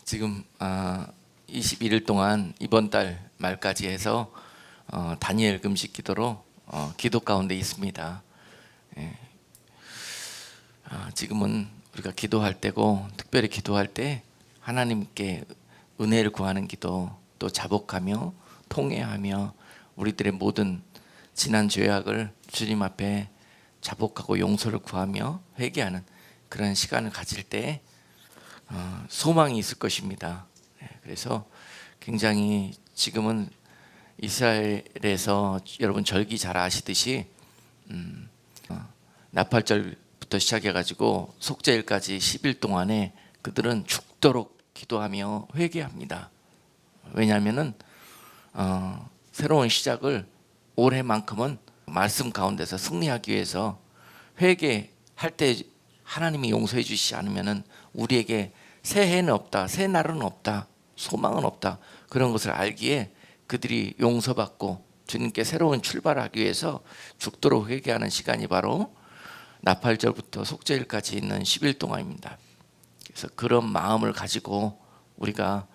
지금 21일 동안 이번 달 말까지 해서 다니엘 금식 기도로 기도 가운데 있습니다. 예. 지금은 우리가 기도할 때고, 특별히 기도할 때 하나님께 은혜를 구하는 기도, 또 자복하며 통회하며 우리들의 모든 지난 죄악을 주님 앞에 자복하고 용서를 구하며 회개하는 그런 시간을 가질 때 소망이 있을 것입니다. 그래서 굉장히 지금은 이스라엘에서 여러분 절기 잘 아시듯이 나팔절부터 시작해가지고 속죄일까지 10일 동안에 그들은 죽도록 기도하며 회개합니다. 왜냐하면은 새로운 시작을 올해만큼은 말씀 가운데서 승리하기 위해서 회개할 때 하나님이 용서해 주시지 않으면은 우리에게 새 해는 없다, 새 날은 없다, 소망은 없다, 그런 것을 알기에 그들이 용서받고 주님께 새로운 출발하기 위해서 죽도록 회개하는 시간이 바로 나팔절부터 속죄일까지 있는 10일 동안입니다. 그래서 그런 마음을 가지고 우리가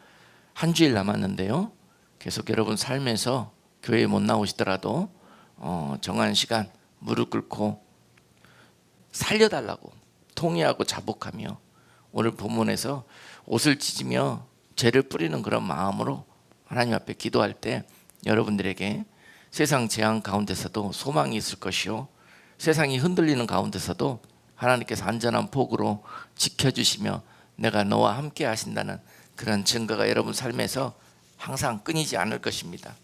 한 주일 남았는데요, 계속 여러분 삶에서 교회에 못 나오시더라도 정한 시간 무릎 꿇고 살려달라고 통회하고 자복하며 오늘 본문에서 옷을 찢으며 죄를 뿌리는 그런 마음으로 하나님 앞에 기도할 때 여러분들에게 세상 재앙 가운데서도 소망이 있을 것이요, 세상이 흔들리는 가운데서도 하나님께서 안전한 폭으로 지켜주시며 내가 너와 함께 하신다는 그런 증거가 여러분 삶에서 항상 끊이지 않을 것입니다.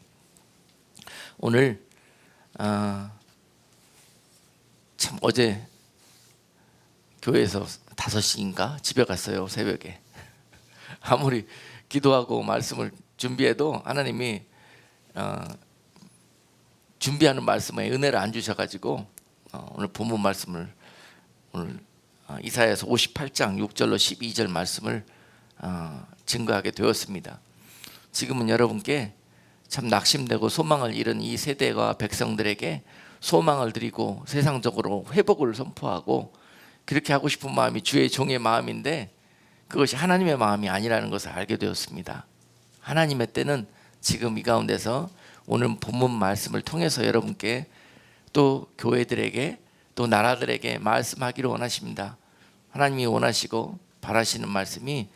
오늘 참 어제 교회에서 5시인가 집에 갔어요. 새벽에. 아무리 기도하고 말씀을 준비해도 하나님이 준비하는 말씀에 은혜를 안 주셔가지고 오늘 본문 말씀을 오늘 이사야서 58장 6절로 12절 말씀을 증거하게 되었습니다. 지금은 여러분께 참 낙심되고 소망을 잃은 이 세대와 백성들에게 소망을 드리고 세상적으로 회복을 선포하고 그렇게 하고 싶은 마음이 주의 종의 마음인데 그것이 하나님의 마음이 아니라는 것을 알게 되었습니다. 하나님의 때는 지금 이 가운데서 오늘 본문 말씀을 통해서 여러분께 또 교회들에게 또 나라들에게 말씀하기를 원하십니다. 하나님이 원하시고 바라시는 말씀이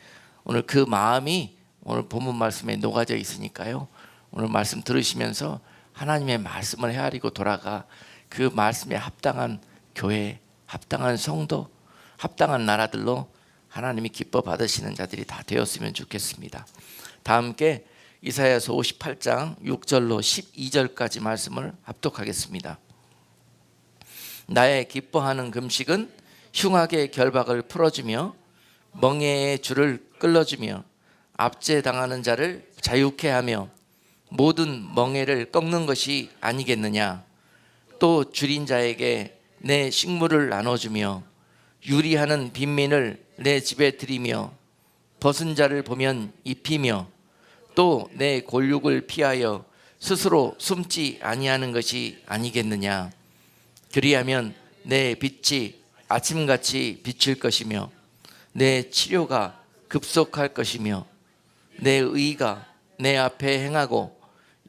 오늘 그 마음이 오늘 본문 말씀에 녹아져 있으니까요, 오늘 말씀 들으시면서 하나님의 말씀을 헤아리고 돌아가 그 말씀에 합당한 교회, 합당한 성도, 합당한 나라들로 하나님이 기뻐 받으시는 자들이 다 되었으면 좋겠습니다. 다 함께 이사야서 58장 6절로 12절까지 말씀을 합독하겠습니다. 나의 기뻐하는 금식은 흉악의 결박을 풀어주며 멍에의 줄을 끌어주며 압제당하는 자를 자유케 하며 모든 멍에를 꺾는 것이 아니겠느냐. 또 줄인 자에게 내 식물을 나눠주며 유리하는 빈민을 내 집에 들이며 벗은 자를 보면 입히며 또 내 골육을 피하여 스스로 숨지 아니하는 것이 아니겠느냐. 그리하면 내 빛이 아침같이 비칠 것이며 내 치료가 급속할 것이며 내 의가 내 앞에 행하고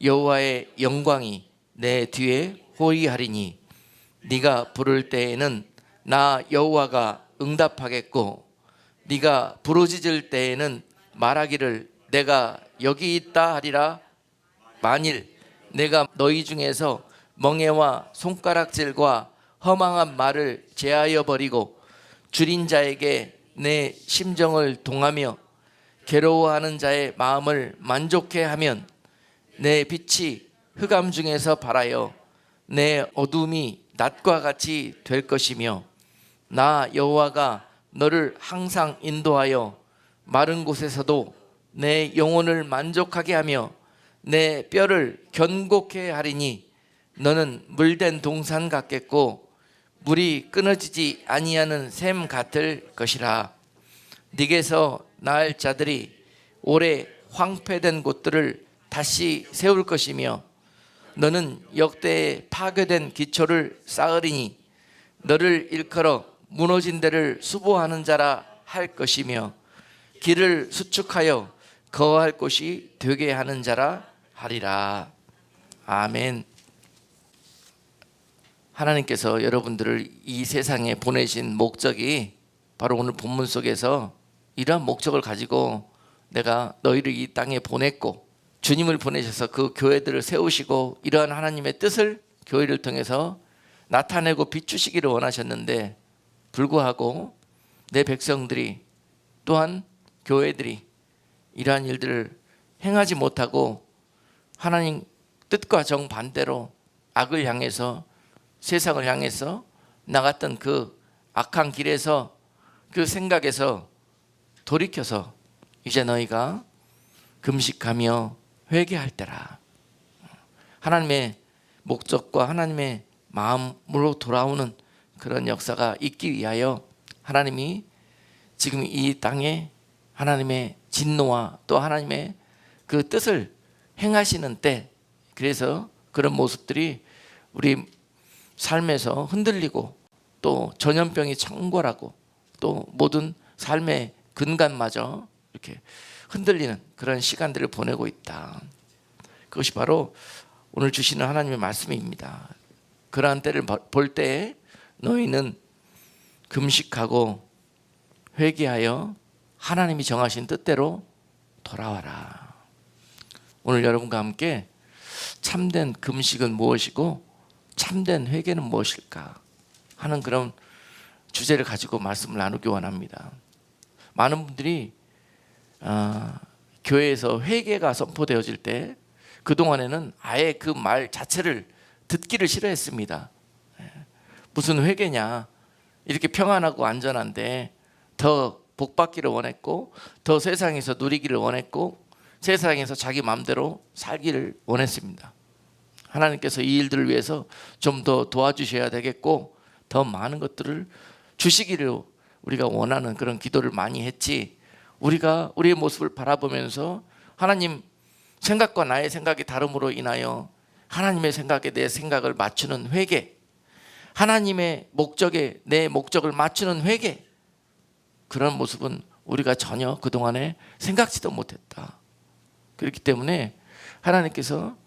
여호와의 영광이 내 뒤에 호위하리니 네가 부를 때에는 나 여호와가 응답하겠고 네가 부르짖을 때에는 말하기를 내가 여기 있다 하리라. 만일 내가 너희 중에서 멍에와 손가락질과 허망한 말을 제하여 버리고 줄인 자에게 내 심정을 동하며 괴로워하는 자의 마음을 만족해 하면 내 빛이 흑암 중에서 발하여 내 어둠이 낮과 같이 될 것이며 나 여호와가 너를 항상 인도하여 마른 곳에서도 내 영혼을 만족하게 하며 내 뼈를 견고케 하리니 너는 물된 동산 같겠고 물이 끊어지지 아니하는 샘 같을 것이라. 네게서 나을 자들이 오래 황폐된 곳들을 다시 세울 것이며 너는 역대에 파괴된 기초를 쌓으리니 너를 일컬어 무너진 데를 수보하는 자라 할 것이며 길을 수축하여 거할 곳이 되게 하는 자라 하리라. 아멘. 하나님께서 여러분들을 이 세상에 보내신 목적이 바로 오늘 본문 속에서 이러한 목적을 가지고 내가 너희를 이 땅에 보냈고, 주님을 보내셔서 그 교회들을 세우시고 이러한 하나님의 뜻을 교회를 통해서 나타내고 비추시기를 원하셨는데, 불구하고 내 백성들이 또한 교회들이 이러한 일들을 행하지 못하고 하나님 뜻과 정반대로 악을 향해서, 세상을 향해서 나갔던 그 악한 길에서, 그 생각에서 돌이켜서 이제 너희가 금식하며 회개할 때라. 하나님의 목적과 하나님의 마음으로 돌아오는 그런 역사가 있기 위하여 하나님이 지금 이 땅에 하나님의 진노와 또 하나님의 그 뜻을 행하시는 때, 그래서 그런 모습들이 우리 삶에서 흔들리고 또 전염병이 창궐하고 또 모든 삶의 근간마저 이렇게 흔들리는 그런 시간들을 보내고 있다. 그것이 바로 오늘 주시는 하나님의 말씀입니다. 그러한 때를 볼 때 너희는 금식하고 회개하여 하나님이 정하신 뜻대로 돌아와라. 오늘 여러분과 함께 참된 금식은 무엇이고 참된 회개는 무엇일까 하는 그런 주제를 가지고 말씀을 나누기 원합니다. 많은 분들이 교회에서 회개가 선포되어질 때 그동안에는 아예 그 말 자체를 듣기를 싫어했습니다. 무슨 회개냐, 이렇게 평안하고 안전한데 더 복받기를 원했고, 더 세상에서 누리기를 원했고, 세상에서 자기 마음대로 살기를 원했습니다. 하나님께서 이 일들을 위해서 좀 더 도와주셔야 되겠고, 더 많은 것들을 주시기를 우리가 원하는 그런 기도를 많이 했지, 우리가 우리의 모습을 바라보면서 하나님 생각과 나의 생각이 다름으로 인하여 하나님의 생각에 내 생각을 맞추는 회개, 하나님의 목적에 내 목적을 맞추는 회개, 그런 모습은 우리가 전혀 그동안에 생각지도 못했다. 그렇기 때문에 하나님께서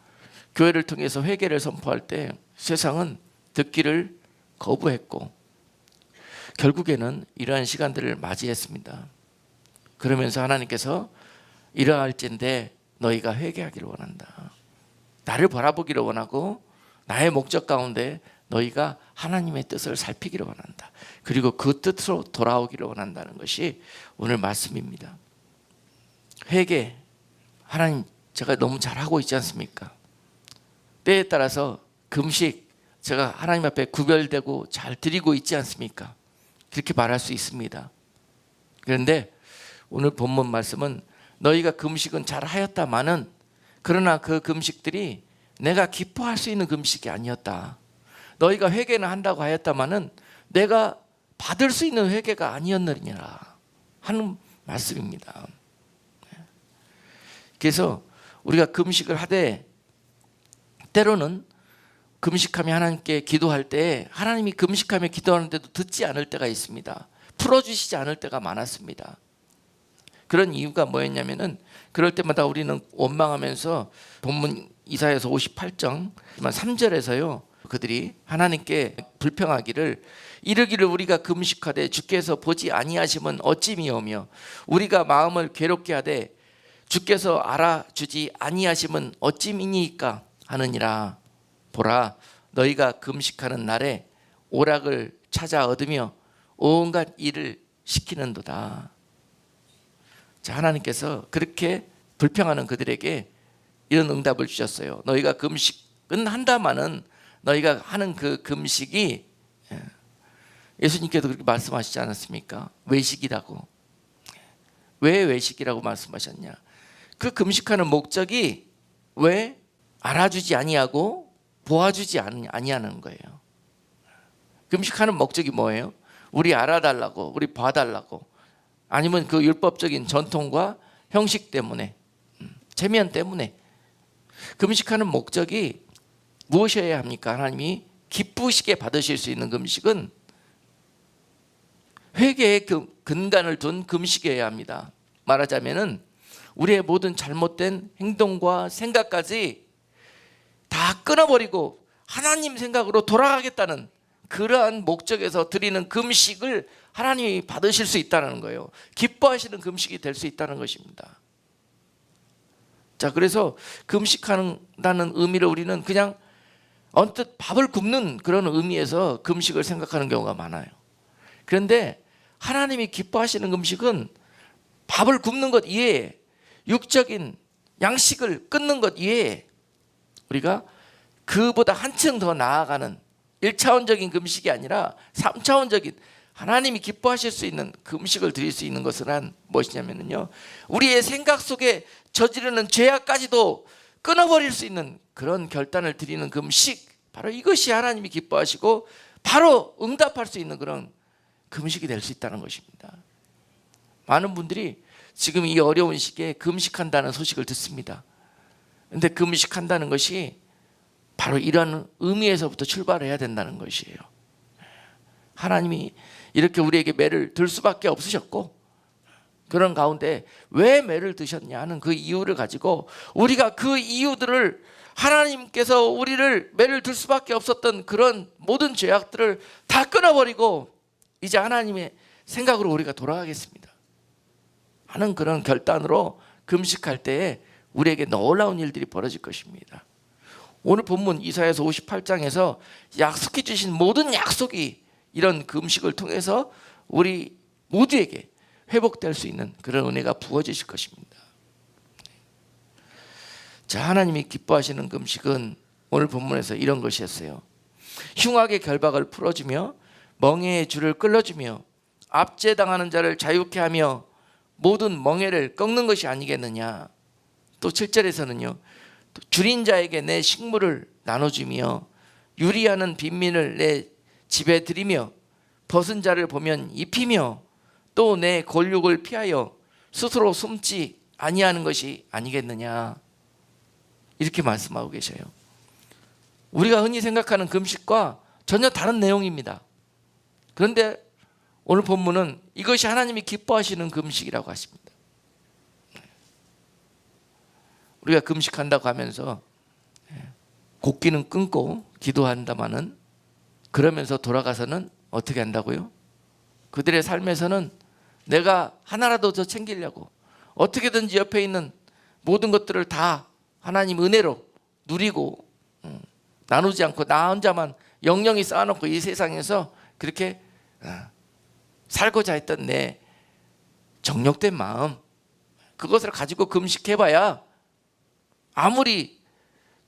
교회를 통해서 회개를 선포할 때 세상은 듣기를 거부했고 결국에는 이러한 시간들을 맞이했습니다. 그러면서 하나님께서 이러할진대 너희가 회개하기를 원한다. 나를 바라보기를 원하고 나의 목적 가운데 너희가 하나님의 뜻을 살피기를 원한다. 그리고 그 뜻으로 돌아오기를 원한다는 것이 오늘 말씀입니다. 회개, 하나님 제가 너무 잘하고 있지 않습니까? 때에 따라서 금식 제가 하나님 앞에 구별되고 잘 드리고 있지 않습니까? 그렇게 말할 수 있습니다. 그런데 오늘 본문 말씀은 너희가 금식은 잘 하였다마는 그러나 그 금식들이 내가 기뻐할 수 있는 금식이 아니었다. 너희가 회개는 한다고 하였다마는 내가 받을 수 있는 회개가 아니었느니라 하는 말씀입니다. 그래서 우리가 금식을 하되 때로는 금식하며 하나님께 기도할 때 하나님이 금식하며 기도하는데도 듣지 않을 때가 있습니다. 풀어주시지 않을 때가 많았습니다. 그런 이유가 뭐였냐면은 그럴 때마다 우리는 원망하면서 본문 이사야서 58장 3절에서요 그들이 하나님께 불평하기를 이르기를 우리가 금식하되 주께서 보지 아니하심은 어찌미오며 우리가 마음을 괴롭게 하되 주께서 알아주지 아니하심은 어찌미니이까 하느니라. 보라 너희가 금식하는 날에 오락을 찾아 얻으며 온갖 일을 시키는도다. 자, 하나님께서 그렇게 불평하는 그들에게 이런 응답을 주셨어요. 너희가 금식은 한다마는 너희가 하는 그 금식이 예수님께도 그렇게 말씀하시지 않았습니까? 외식이라고. 왜 외식이라고 말씀하셨냐? 그 금식하는 목적이 왜 알아주지 아니하고 보아주지 아니하는 거예요. 금식하는 목적이 뭐예요? 우리 알아달라고, 우리 봐달라고, 아니면 그 율법적인 전통과 형식 때문에, 체면 때문에. 금식하는 목적이 무엇이어야 합니까? 하나님이 기쁘시게 받으실 수 있는 금식은 회개의 그 근간을 둔 금식이어야 합니다. 말하자면은 우리의 모든 잘못된 행동과 생각까지 다 끊어버리고 하나님 생각으로 돌아가겠다는 그러한 목적에서 드리는 금식을 하나님이 받으실 수 있다는 거예요. 기뻐하시는 금식이 될 수 있다는 것입니다. 자, 그래서 금식한다는 의미를 우리는 그냥 언뜻 밥을 굶는 그런 의미에서 금식을 생각하는 경우가 많아요. 그런데 하나님이 기뻐하시는 금식은 밥을 굶는 것 이외에 육적인 양식을 끊는 것 이외에 우리가 그보다 한층 더 나아가는 1차원적인 금식이 아니라 3차원적인 하나님이 기뻐하실 수 있는 금식을 드릴 수 있는 것은 무엇이냐면요, 우리의 생각 속에 저지르는 죄악까지도 끊어버릴 수 있는 그런 결단을 드리는 금식, 바로 이것이 하나님이 기뻐하시고 바로 응답할 수 있는 그런 금식이 될 수 있다는 것입니다. 많은 분들이 지금 이 어려운 시기에 금식한다는 소식을 듣습니다. 그런데 금식한다는 것이 바로 이런 의미에서부터 출발해야 된다는 것이에요. 하나님이 이렇게 우리에게 매를 들 수밖에 없으셨고, 그런 가운데 왜 매를 드셨냐 하는 그 이유를 가지고 우리가 그 이유들을, 하나님께서 우리를 매를 들 수밖에 없었던 그런 모든 죄악들을 다 끊어버리고 이제 하나님의 생각으로 우리가 돌아가겠습니다 하는 그런 결단으로 금식할 때에 우리에게 놀라운 일들이 벌어질 것입니다. 오늘 본문 이사야서 58장에서 약속해 주신 모든 약속이 이런 금식을 통해서 우리 모두에게 회복될 수 있는 그런 은혜가 부어지실 것입니다. 자, 하나님이 기뻐하시는 금식은 오늘 본문에서 이런 것이었어요. 흉악의 결박을 풀어주며 멍에의 줄을 끌어주며 압제당하는 자를 자유케 하며 모든 멍에를 꺾는 것이 아니겠느냐. 또 7절에서는요, 줄인 자에게 내 식물을 나눠주며 유리하는 빈민을 내 집에 들이며 벗은 자를 보면 입히며 또 내 골육을 피하여 스스로 숨지 아니하는 것이 아니겠느냐, 이렇게 말씀하고 계셔요. 우리가 흔히 생각하는 금식과 전혀 다른 내용입니다. 그런데 오늘 본문은 이것이 하나님이 기뻐하시는 금식이라고 하십니다. 우리가 금식한다고 하면서 곡기는 끊고 기도한다마는, 그러면서 돌아가서는 어떻게 한다고요? 그들의 삶에서는 내가 하나라도 더 챙기려고 어떻게든지 옆에 있는 모든 것들을 다 하나님 은혜로 누리고 나누지 않고 나 혼자만 영영히 쌓아놓고 이 세상에서 그렇게 살고자 했던 내 정욕된 마음, 그것을 가지고 금식해봐야, 아무리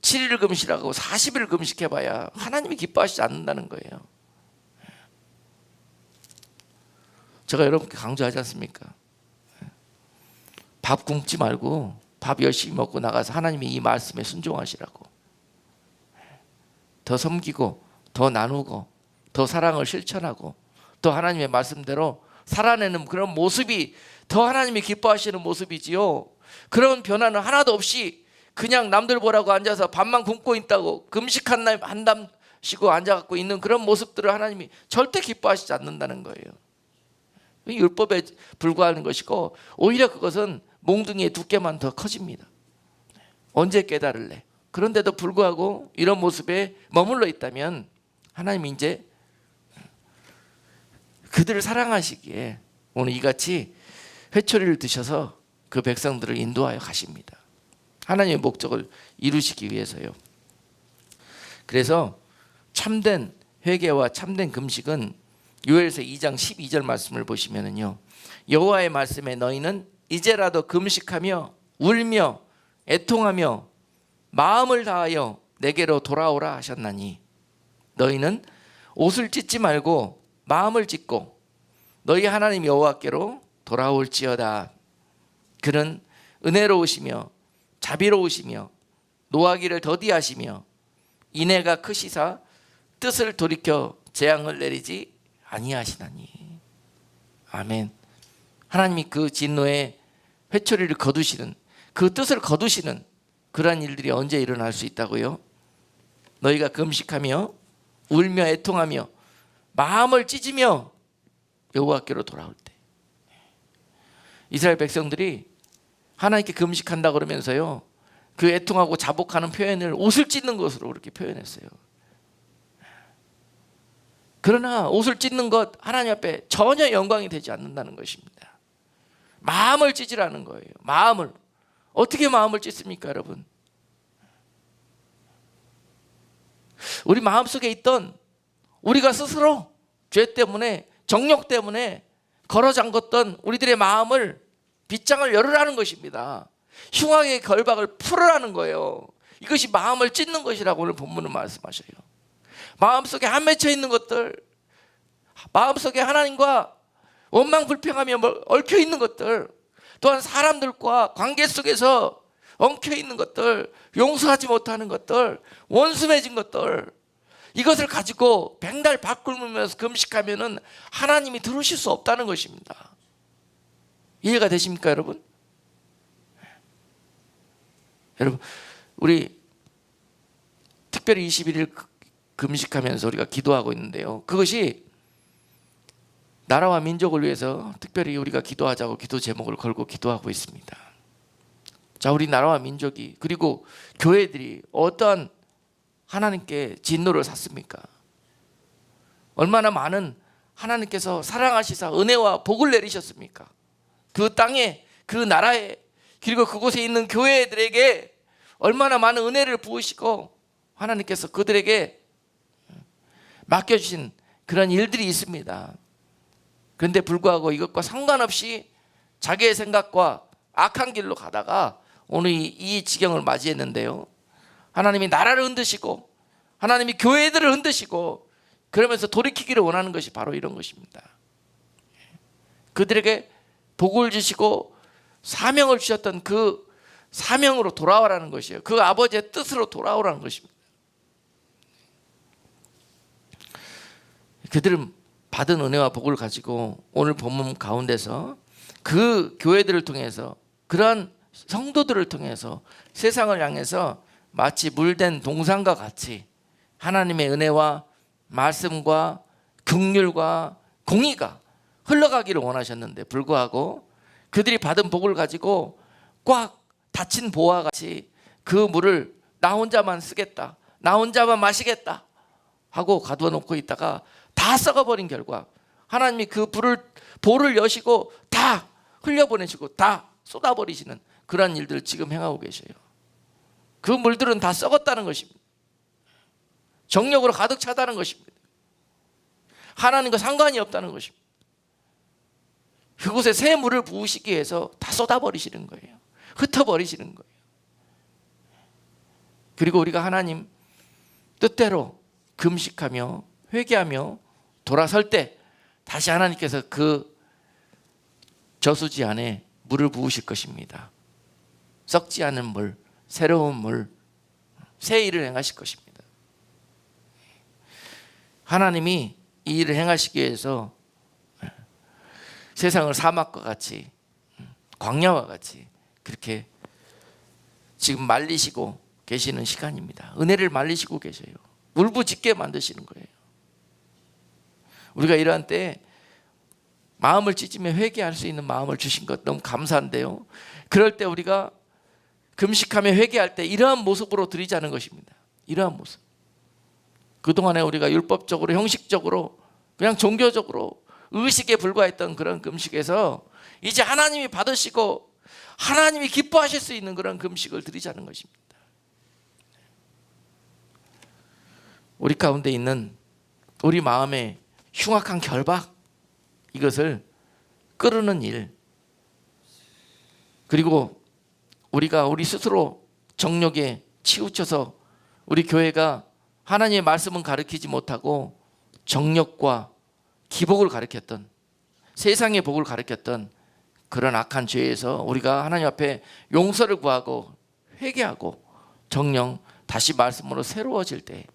7일을 금식하고 40일을 금식해봐야 하나님이 기뻐하시지 않는다는 거예요. 제가 여러분께 강조하지 않습니까? 밥 굶지 말고 밥 열심히 먹고 나가서 하나님이 이 말씀에 순종하시라고, 더 섬기고 더 나누고 더 사랑을 실천하고 또 하나님의 말씀대로 살아내는 그런 모습이 더 하나님이 기뻐하시는 모습이지요. 그런 변화는 하나도 없이 그냥 남들 보라고 앉아서 밥만 굶고 있다고 금식한답시고 앉아갖고 있는 그런 모습들을 하나님이 절대 기뻐하시지 않는다는 거예요. 율법에 불과하는 것이고 오히려 그것은 몽둥이의 두께만 더 커집니다. 언제 깨달을래? 그런데도 불구하고 이런 모습에 머물러 있다면 하나님이 이제 그들을 사랑하시기에 오늘 이같이 회초리를 드셔서 그 백성들을 인도하여 가십니다. 하나님의 목적을 이루시기 위해서요. 그래서 참된 회개와 참된 금식은 요엘서 2장 12절 말씀을 보시면은요, 여호와의 말씀에 너희는 이제라도 금식하며 울며 애통하며 마음을 다하여 내게로 돌아오라 하셨나니 너희는 옷을 찢지 말고 마음을 찢고 너희 하나님 여호와께로 돌아올지어다. 그는 은혜로우시며 자비로우시며 노하기를 더디하시며 인애가 크시사 뜻을 돌이켜 재앙을 내리지 아니하시나니. 아멘. 하나님이 그 진노의 회초리를 거두시는, 그 뜻을 거두시는 그러한 일들이 언제 일어날 수 있다고요? 너희가 금식하며 울며 애통하며 마음을 찢으며 여호와께로 돌아올 때. 이스라엘 백성들이 하나님께 금식한다 그러면서요, 그 애통하고 자복하는 표현을 옷을 찢는 것으로 그렇게 표현했어요. 그러나 옷을 찢는 것 하나님 앞에 전혀 영광이 되지 않는다는 것입니다. 마음을 찢으라는 거예요. 마음을. 어떻게 마음을 찢습니까, 여러분? 우리 마음속에 있던 우리가 스스로 죄 때문에, 정욕 때문에 걸어 잠궜던 우리들의 마음을, 빗장을 열으라는 것입니다. 흉악의 결박을 풀으라는 거예요. 이것이 마음을 찢는 것이라고 오늘 본문은 말씀하셔요. 마음속에 안 맺혀 있는 것들, 마음속에 하나님과 원망불평하며 얽혀 있는 것들, 또한 사람들과 관계 속에서 엉켜 있는 것들, 용서하지 못하는 것들, 원수 맺은 것들, 이것을 가지고 백날 밥 굶으면서 금식하면은 하나님이 들으실 수 없다는 것입니다. 이해가 되십니까, 여러분? 여러분, 우리 특별히 21일 금식하면서 우리가 기도하고 있는데요, 그것이 나라와 민족을 위해서 특별히 우리가 기도하자고 기도 제목을 걸고 기도하고 있습니다. 자, 우리 나라와 민족이, 그리고 교회들이 어떠한 하나님께 진노를 샀습니까? 얼마나 많은 하나님께서 사랑하시사 은혜와 복을 내리셨습니까? 그 땅에, 그 나라에, 그리고 그곳에 있는 교회들에게 얼마나 많은 은혜를 부으시고 하나님께서 그들에게 맡겨주신 그런 일들이 있습니다. 그런데 불구하고 이것과 상관없이 자기의 생각과 악한 길로 가다가 오늘 이 지경을 맞이했는데요, 하나님이 나라를 흔드시고 하나님이 교회들을 흔드시고 그러면서 돌이키기를 원하는 것이 바로 이런 것입니다. 그들에게 복을 주시고 사명을 주셨던 그 사명으로 돌아오라는 것이에요. 그 아버지의 뜻으로 돌아오라는 것입니다. 그들은 받은 은혜와 복을 가지고 오늘 본문 가운데서 그 교회들을 통해서, 그러한 성도들을 통해서 세상을 향해서 마치 물된 동산과 같이 하나님의 은혜와 말씀과 긍휼과 공의가 흘러가기를 원하셨는데 불구하고 그들이 받은 복을 가지고 꽉 닫힌 보와 같이 그 물을 나 혼자만 쓰겠다, 나 혼자만 마시겠다 하고 가두어 놓고 있다가 다 썩어버린 결과 하나님이 그 보를 여시고 다 흘려보내시고 다 쏟아버리시는 그런 일들을 지금 행하고 계셔요. 그 물들은 다 썩었다는 것입니다. 정욕으로 가득 차다는 것입니다. 하나님과 상관이 없다는 것입니다. 그곳에 새 물을 부으시기 위해서 다 쏟아버리시는 거예요. 흩어버리시는 거예요. 그리고 우리가 하나님 뜻대로 금식하며 회개하며 돌아설 때 다시 하나님께서 그 저수지 안에 물을 부으실 것입니다. 썩지 않은 물, 새로운 물, 새 일을 행하실 것입니다. 하나님이 이 일을 행하시기 위해서 세상을 사막과 같이, 광야와 같이 그렇게 지금 말리시고 계시는 시간입니다. 은혜를 말리시고 계셔요. 울부짖게 만드시는 거예요. 우리가 이러한 때에 마음을 찢으며 회개할 수 있는 마음을 주신 것 너무 감사한데요, 그럴 때 우리가 금식하며 회개할 때 이러한 모습으로 드리자는 것입니다. 이러한 모습. 그동안에 우리가 율법적으로, 형식적으로, 그냥 종교적으로 의식에 불과했던 그런 금식에서 이제 하나님이 받으시고 하나님이 기뻐하실 수 있는 그런 금식을 드리자는 것입니다. 우리 가운데 있는 우리 마음의 흉악한 결박, 이것을 끄르는 일, 그리고 우리가 우리 스스로 정욕에 치우쳐서 우리 교회가 하나님의 말씀은 가르치지 못하고 정욕과 기복을 가르쳤던, 세상의 복을 가르쳤던 그런 악한 죄에서 우리가 하나님 앞에 용서를 구하고 회개하고 정령 다시 말씀으로 새로워질 때,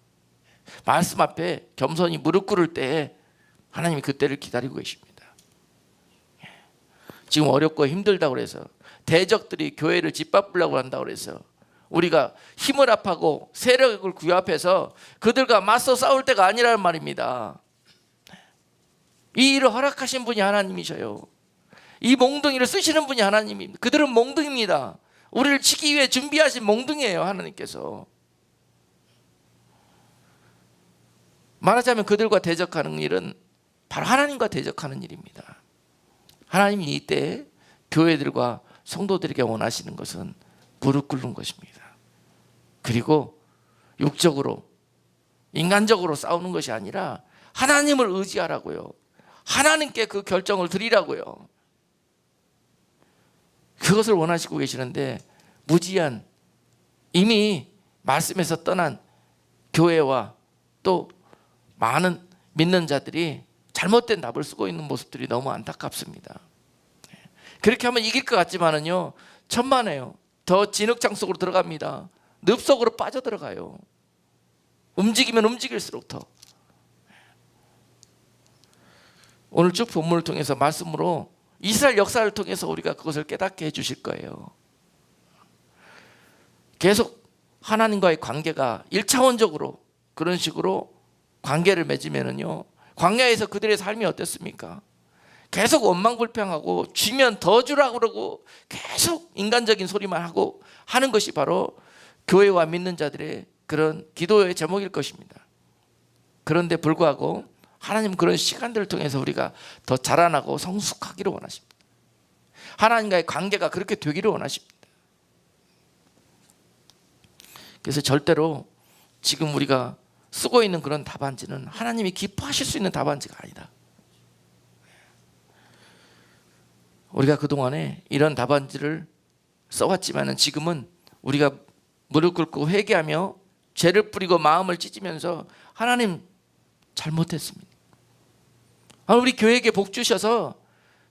말씀 앞에 겸손히 무릎 꿇을 때 하나님이 그때를 기다리고 계십니다. 지금 어렵고 힘들다고 해서 대적들이 교회를 짓밟으려고 한다고 해서 우리가 힘을 합하고 세력을 구합해서 그들과 맞서 싸울 때가 아니라는 말입니다. 이 일을 허락하신 분이 하나님이셔요. 이 몽둥이를 쓰시는 분이 하나님입니다. 그들은 몽둥이입니다. 우리를 치기 위해 준비하신 몽둥이에요, 하나님께서. 말하자면 그들과 대적하는 일은 바로 하나님과 대적하는 일입니다. 하나님이 이때 교회들과 성도들에게 원하시는 것은 무릎 꿇는 것입니다. 그리고 육적으로 인간적으로 싸우는 것이 아니라 하나님을 의지하라고요. 하나님께 그 결정을 드리라고요. 그것을 원하시고 계시는데 무지한 이미 말씀에서 떠난 교회와 또 많은 믿는 자들이 잘못된 답을 쓰고 있는 모습들이 너무 안타깝습니다. 그렇게 하면 이길 것 같지만은요, 천만에요. 더 진흙장 속으로 들어갑니다. 늪 속으로 빠져들어가요. 움직이면 움직일수록 더. 오늘 쭉 본문을 통해서 말씀으로 이스라엘 역사를 통해서 우리가 그것을 깨닫게 해주실 거예요. 계속 하나님과의 관계가 1차원적으로 그런 식으로 관계를 맺으면은요, 광야에서 그들의 삶이 어땠습니까? 계속 원망불평하고 주면 더 주라고 그러고 계속 인간적인 소리만 하고 하는 것이 바로 교회와 믿는 자들의 그런 기도의 제목일 것입니다. 그런데 불구하고 하나님 그런 시간들을 통해서 우리가 더 자라나고 성숙하기를 원하십니다. 하나님과의 관계가 그렇게 되기를 원하십니다. 그래서 절대로 지금 우리가 쓰고 있는 그런 답안지는 하나님이 기뻐하실 수 있는 답안지가 아니다. 우리가 그동안에 이런 답안지를 써왔지만 지금은 우리가 무릎 꿇고 회개하며 죄를 뿌리고 마음을 찢으면서 하나님 잘못했습니다. 우리 교회에게 복 주셔서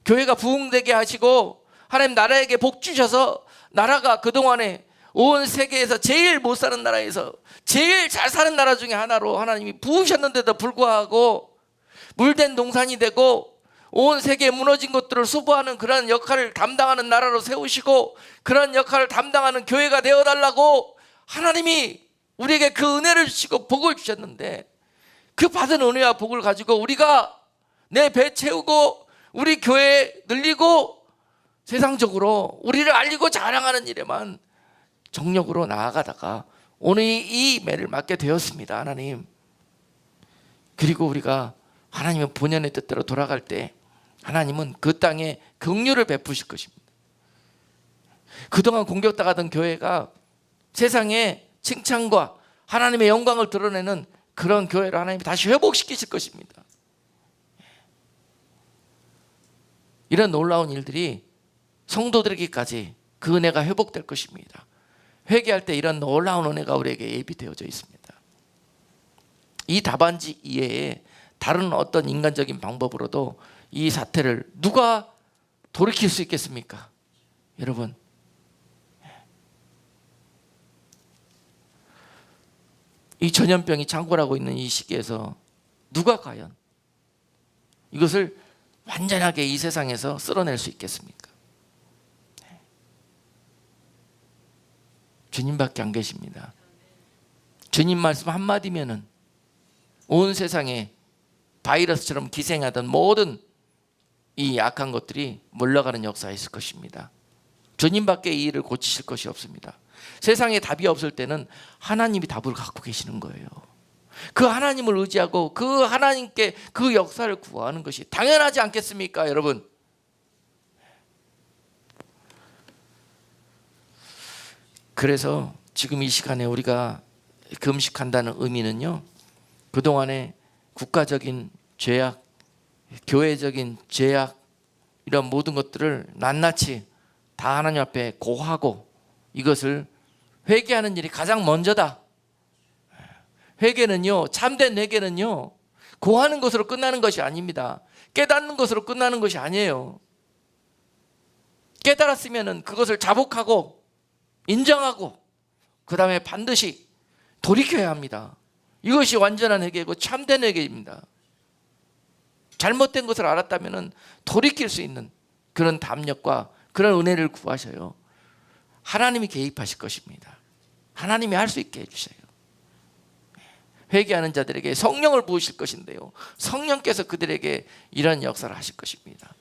교회가 부흥되게 하시고 하나님 나라에게 복 주셔서 나라가 그동안에 온 세계에서 제일 못 사는 나라에서 제일 잘 사는 나라 중에 하나로 하나님이 부으셨는데도 불구하고 물된 동산이 되고 온 세계에 무너진 것들을 수보하는 그런 역할을 담당하는 나라로 세우시고 그런 역할을 담당하는 교회가 되어달라고 하나님이 우리에게 그 은혜를 주시고 복을 주셨는데 그 받은 은혜와 복을 가지고 우리가 내 배 채우고 우리 교회 늘리고 세상적으로 우리를 알리고 자랑하는 일에만 정력으로 나아가다가 오늘 이 매를 맞게 되었습니다. 하나님. 그리고 우리가 하나님의 본연의 뜻대로 돌아갈 때 하나님은 그 땅에 긍휼을 베푸실 것입니다. 그동안 공격당하던 교회가 세상에 칭찬과 하나님의 영광을 드러내는 그런 교회를 하나님이 다시 회복시키실 것입니다. 이런 놀라운 일들이 성도들에게까지 그 은혜가 회복될 것입니다. 회개할 때 이런 놀라운 은혜가 우리에게 예비되어져 있습니다. 이 답안지 이외에 다른 어떤 인간적인 방법으로도 이 사태를 누가 돌이킬 수 있겠습니까? 여러분, 이 전염병이 창궐하고 있는 이 시기에서 누가 과연 이것을 완전하게 이 세상에서 쓸어낼 수 있겠습니까? 주님밖에 안 계십니다. 주님 말씀 한마디면은 온 세상에 바이러스처럼 기생하던 모든 이 약한 것들이 물러가는 역사가 있을 것입니다. 주님밖에 이 일을 고치실 것이 없습니다. 세상에 답이 없을 때는 하나님이 답을 갖고 계시는 거예요. 그 하나님을 의지하고 그 하나님께 그 역사를 구하는 것이 당연하지 않겠습니까, 여러분? 그래서 지금 이 시간에 우리가 금식한다는 의미는요, 그동안에 국가적인 죄악, 교회적인 죄악, 이런 모든 것들을 낱낱이 다 하나님 앞에 고하고 이것을 회개하는 일이 가장 먼저다. 회개는요, 참된 회개는요, 고하는 것으로 끝나는 것이 아닙니다. 깨닫는 것으로 끝나는 것이 아니에요. 깨달았으면 그것을 자복하고 인정하고 그 다음에 반드시 돌이켜야 합니다. 이것이 완전한 회개이고 참된 회개입니다. 잘못된 것을 알았다면 돌이킬 수 있는 그런 담력과 그런 은혜를 구하셔요. 하나님이 개입하실 것입니다. 하나님이 할 수 있게 해주셔요. 회개하는 자들에게 성령을 부으실 것인데요, 성령께서 그들에게 이런 역사를 하실 것입니다.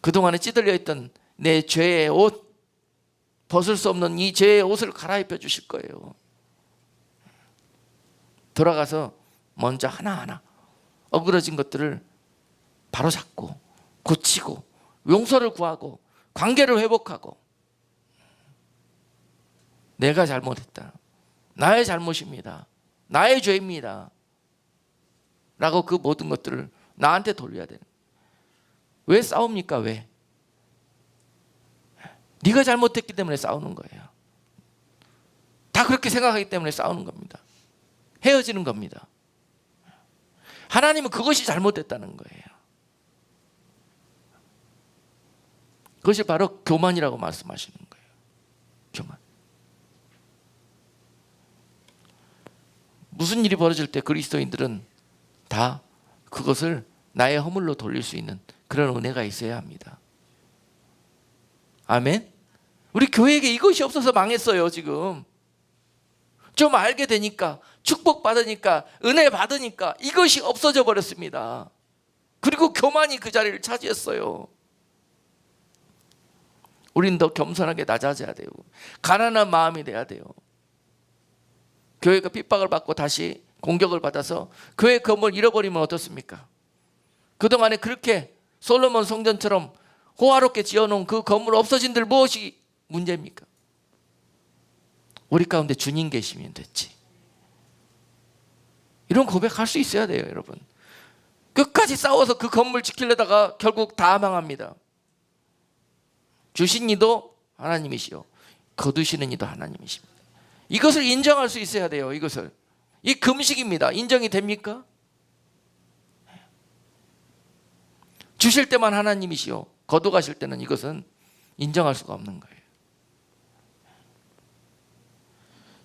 그동안에 찌들려 있던 내 죄의 옷, 벗을 수 없는 이 죄의 옷을 갈아입혀 주실 거예요. 돌아가서 먼저 하나하나 어그러진 것들을 바로잡고 고치고 용서를 구하고 관계를 회복하고, 내가 잘못했다, 나의 잘못입니다, 나의 죄입니다 라고 그 모든 것들을 나한테 돌려야 되는 거예요. 왜 싸웁니까? 왜? 네가 잘못했기 때문에 싸우는 거예요. 다 그렇게 생각하기 때문에 싸우는 겁니다. 헤어지는 겁니다. 하나님은 그것이 잘못됐다는 거예요. 그것이 바로 교만이라고 말씀하시는 거예요. 교만. 무슨 일이 벌어질 때 그리스도인들은 다 그것을 나의 허물로 돌릴 수 있는 그런 은혜가 있어야 합니다. 아멘. 우리 교회에게 이것이 없어서 망했어요. 지금 좀 알게 되니까, 축복 받으니까, 은혜 받으니까 이것이 없어져 버렸습니다. 그리고 교만이 그 자리를 차지했어요. 우린 더 겸손하게 낮아져야 돼요. 가난한 마음이 돼야 돼요. 교회가 핍박을 받고 다시 공격을 받아서 교회 건물 잃어버리면 어떻습니까? 그동안에 그렇게 솔로몬 성전처럼 호화롭게 지어놓은 그 건물 없어진들 무엇이 문제입니까? 우리 가운데 주님 계시면 됐지. 이런 고백할 수 있어야 돼요. 여러분, 끝까지 싸워서 그 건물 지키려다가 결국 다 망합니다. 주신 이도 하나님이시요 거두시는 이도 하나님이십니다. 이것을 인정할 수 있어야 돼요. 이것을. 이 금식입니다. 인정이 됩니까? 주실 때만 하나님이시요 거두가실 때는 이것은 인정할 수가 없는 거예요.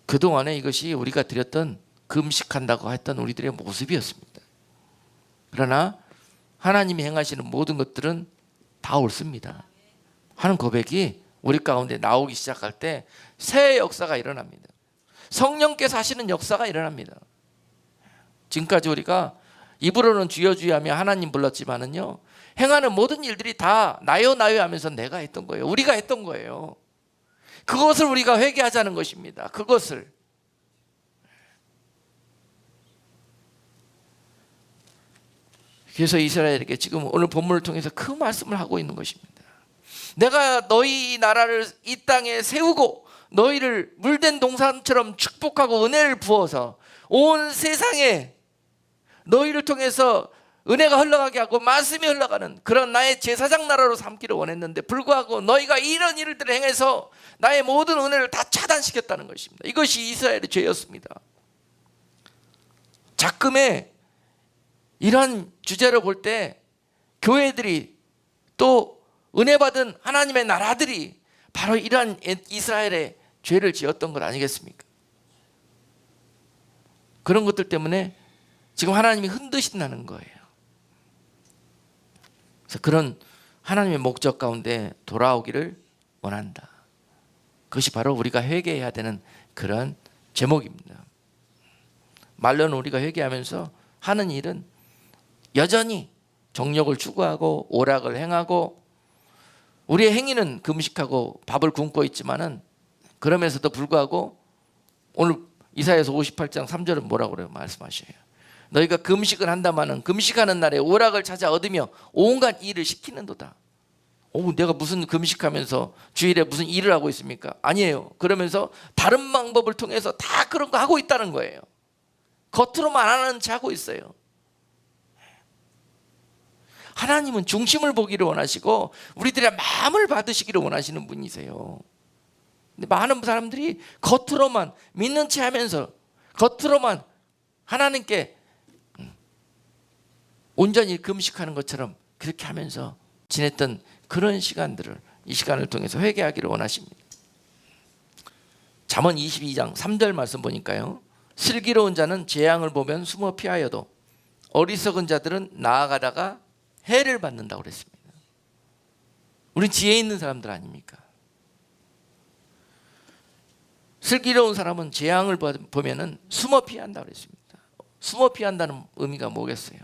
그동안에 이것이 우리가 드렸던 금식한다고 했던 우리들의 모습이었습니다. 그러나 하나님이 행하시는 모든 것들은 다 옳습니다 하는 고백이 우리 가운데 나오기 시작할 때 새 역사가 일어납니다. 성령께서 하시는 역사가 일어납니다. 지금까지 우리가 입으로는 주여 주여 하며 하나님 불렀지만은요, 행하는 모든 일들이 다 나요 나요 하면서 내가 했던 거예요. 우리가 했던 거예요. 그것을 우리가 회개하자는 것입니다. 그것을. 그래서 이스라엘에게 지금 오늘 본문을 통해서 그 말씀을 하고 있는 것입니다. 내가 너희 나라를 이 땅에 세우고 너희를 물된 동산처럼 축복하고 은혜를 부어서 온 세상에 너희를 통해서 은혜가 흘러가게 하고 말씀이 흘러가는 그런 나의 제사장 나라로 삼기를 원했는데 불구하고 너희가 이런 일들을 행해서 나의 모든 은혜를 다 차단시켰다는 것입니다. 이것이 이스라엘의 죄였습니다. 작금의 이런 주제를 볼 때 교회들이 또 은혜 받은 하나님의 나라들이 바로 이러한 이스라엘의 죄를 지었던 것 아니겠습니까? 그런 것들 때문에 지금 하나님이 흔드신다는 거예요. 그래서 그런 하나님의 목적 가운데 돌아오기를 원한다. 그것이 바로 우리가 회개해야 되는 그런 제목입니다. 말로는 우리가 회개하면서 하는 일은 여전히 정욕을 추구하고 오락을 행하고 우리의 행위는 금식하고 밥을 굶고 있지만은 그러면서도 불구하고 오늘 이사야서 58장 3절은 뭐라고 그래요? 말씀하셔요. 너희가 금식을 한다마는 금식하는 날에 오락을 찾아 얻으며 온갖 일을 시키는도다. 내가 무슨 금식하면서 주일에 무슨 일을 하고 있습니까? 아니에요. 그러면서 다른 방법을 통해서 다 그런 거 하고 있다는 거예요. 겉으로만 안 하는 채 하고 있어요. 하나님은 중심을 보기를 원하시고 우리들의 마음을 받으시기를 원하시는 분이세요. 근데 많은 사람들이 겉으로만 믿는 채 하면서 겉으로만 하나님께 온전히 금식하는 것처럼 그렇게 하면서 지냈던 그런 시간들을 이 시간을 통해서 회개하기를 원하십니다. 잠언 22장 3절 말씀 보니까요, 슬기로운 자는 재앙을 보면 숨어 피하여도 어리석은 자들은 나아가다가 해를 받는다고 그랬습니다. 우린 지혜 있는 사람들 아닙니까? 슬기로운 사람은 재앙을 보면은 숨어 피한다고 그랬습니다. 숨어 피한다는 의미가 뭐겠어요?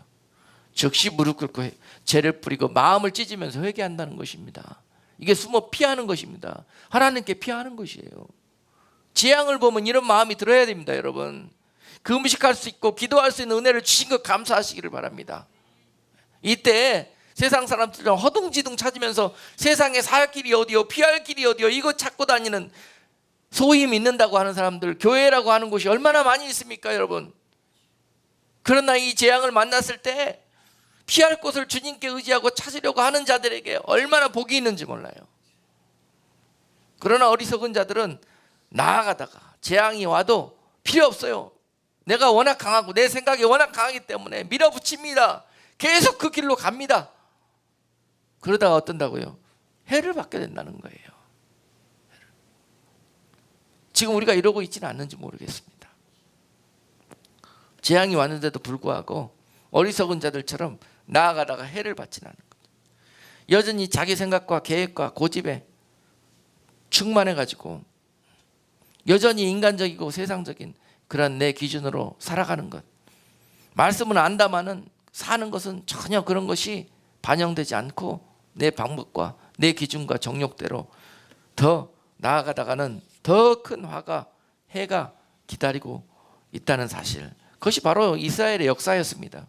즉시 무릎 꿇고 죄를 뿌리고 마음을 찢으면서 회개한다는 것입니다. 이게 숨어 피하는 것입니다. 하나님께 피하는 것이에요. 재앙을 보면 이런 마음이 들어야 됩니다. 여러분, 금식할 수 있고 기도할 수 있는 은혜를 주신 것 감사하시기를 바랍니다. 이때 세상 사람들은 허둥지둥 찾으면서 세상에 살 길이 어디요, 피할 길이 어디요, 이거 찾고 다니는, 소위 믿는다고 하는 사람들, 교회라고 하는 곳이 얼마나 많이 있습니까, 여러분? 그러나 이 재앙을 만났을 때 피할 곳을 주님께 의지하고 찾으려고 하는 자들에게 얼마나 복이 있는지 몰라요. 그러나 어리석은 자들은 나아가다가 재앙이 와도 필요 없어요. 내가 워낙 강하고 내 생각이 워낙 강하기 때문에 밀어붙입니다. 계속 그 길로 갑니다. 그러다가 어떤다고요? 해를 받게 된다는 거예요. 지금 우리가 이러고 있지는 않는지 모르겠습니다. 재앙이 왔는데도 불구하고 어리석은 자들처럼 나아가다가 해를 받지는 않는 거죠. 여전히 자기 생각과 계획과 고집에 충만해가지고 여전히 인간적이고 세상적인 그런 내 기준으로 살아가는 것, 말씀은 안다마는 사는 것은 전혀 그런 것이 반영되지 않고 내 방법과 내 기준과 정욕대로 더 나아가다가는 더 큰 화가, 해가 기다리고 있다는 사실, 그것이 바로 이스라엘의 역사였습니다.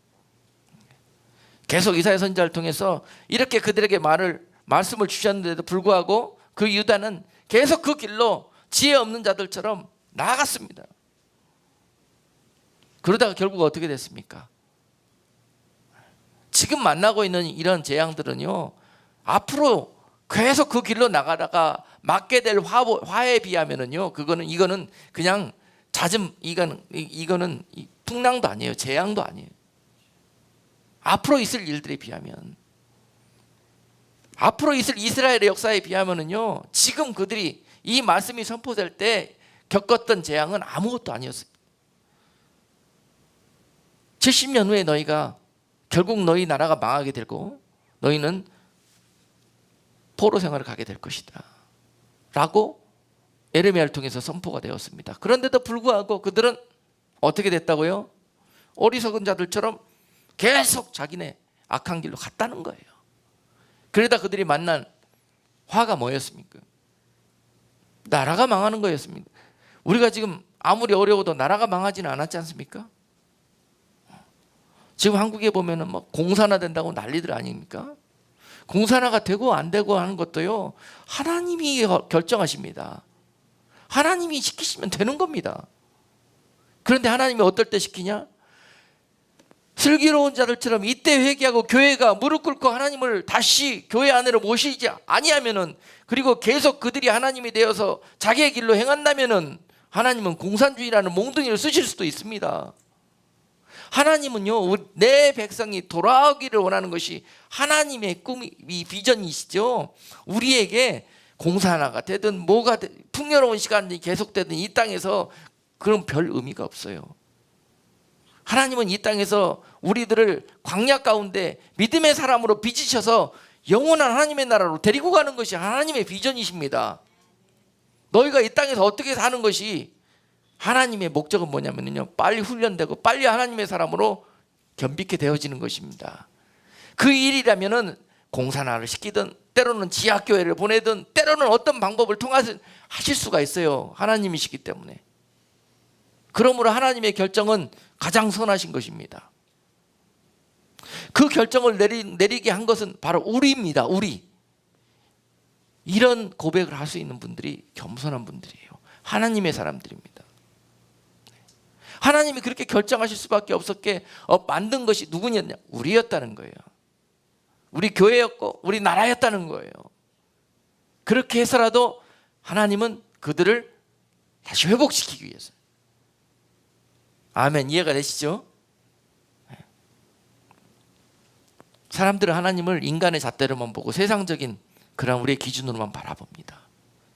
계속 이사야 선지자를 통해서 이렇게 그들에게 말씀을 주셨는데도 불구하고 그 유다는 계속 그 길로 지혜 없는 자들처럼 나아갔습니다. 그러다가 결국 어떻게 됐습니까? 지금 만나고 있는 이런 재앙들은요, 앞으로 계속 그 길로 나가다가 맞게 될 화에 비하면은요, 이거는 그냥 잦은, 이거는 풍랑도 아니에요, 재앙도 아니에요. 앞으로 있을 일들에 비하면, 앞으로 있을 이스라엘의 역사에 비하면은요, 지금 그들이 이 말씀이 선포될 때 겪었던 재앙은 아무것도 아니었어요. 70년 후에 너희가 결국 너희 나라가 망하게 되고 너희는 포로 생활을 가게 될 것이다 라고 에레미야를 통해서 선포가 되었습니다. 그런데도 불구하고 그들은 어떻게 됐다고요? 어리석은 자들처럼 계속 자기네 악한 길로 갔다는 거예요. 그러다 그들이 만난 화가 뭐였습니까? 나라가 망하는 거였습니다. 우리가 지금 아무리 어려워도 나라가 망하지는 않았지 않습니까? 지금 한국에 보면은 뭐 공산화 된다고 난리들 아닙니까? 공산화가 되고 안 되고 하는 것도요, 하나님이 결정하십니다. 하나님이 시키시면 되는 겁니다. 그런데 하나님이 어떨 때 시키냐? 슬기로운 자들처럼 이때 회개하고 교회가 무릎 꿇고 하나님을 다시 교회 안으로 모시지 아니하면은, 그리고 계속 그들이 하나님이 되어서 자기의 길로 행한다면은 하나님은 공산주의라는 몽둥이를 쓰실 수도 있습니다. 하나님은요, 내 백성이 돌아오기를 원하는 것이 하나님의 꿈이, 비전이시죠. 우리에게 공산화가 되든 뭐가 되든 풍요로운 시간이 계속되든 이 땅에서 그런 별 의미가 없어요. 하나님은 이 땅에서 우리들을 광야 가운데 믿음의 사람으로 빚으셔서 영원한 하나님의 나라로 데리고 가는 것이 하나님의 비전이십니다. 너희가 이 땅에서 어떻게 사는 것이 하나님의 목적은 뭐냐면요, 빨리 훈련되고 빨리 하나님의 사람으로 겸비케 되어지는 것입니다. 그 일이라면은 공산화를 시키든 때로는 지하교회를 보내든 때로는 어떤 방법을 통해서 하실 수가 있어요. 하나님이시기 때문에. 그러므로 하나님의 결정은 가장 선하신 것입니다. 그 결정을 내리게 한 것은 바로 우리입니다. 우리. 이런 고백을 할 수 있는 분들이 겸손한 분들이에요. 하나님의 사람들입니다. 하나님이 그렇게 결정하실 수밖에 없었게 만든 것이 누구였냐? 우리였다는 거예요. 우리 교회였고 우리 나라였다는 거예요. 그렇게 해서라도 하나님은 그들을 다시 회복시키기 위해서. 아멘. 이해가 되시죠? 사람들은 하나님을 인간의 잣대로만 보고 세상적인 그런 우리의 기준으로만 바라봅니다.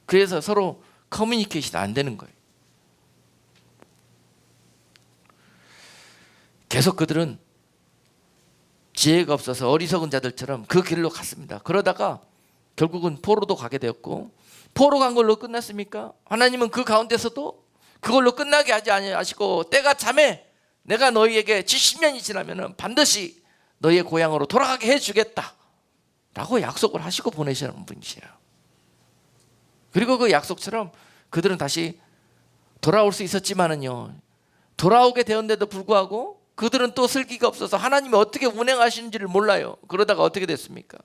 그래서 서로 커뮤니케이션이 안 되는 거예요. 계속 그들은 지혜가 없어서 어리석은 자들처럼 그 길로 갔습니다. 그러다가 결국은 포로도 가게 되었고, 포로 간 걸로 끝났습니까? 하나님은 그 가운데서도 그걸로 끝나게 하지 아니하시고 때가 참에 내가 너희에게 70년이 지나면 반드시 너의 고향으로 돌아가게 해주겠다 라고 약속을 하시고 보내시는 분이세요. 그리고 그 약속처럼 그들은 다시 돌아올 수 있었지만은요, 돌아오게 되었는데도 불구하고 그들은 또 슬기가 없어서 하나님이 어떻게 운행하시는지를 몰라요. 그러다가 어떻게 됐습니까?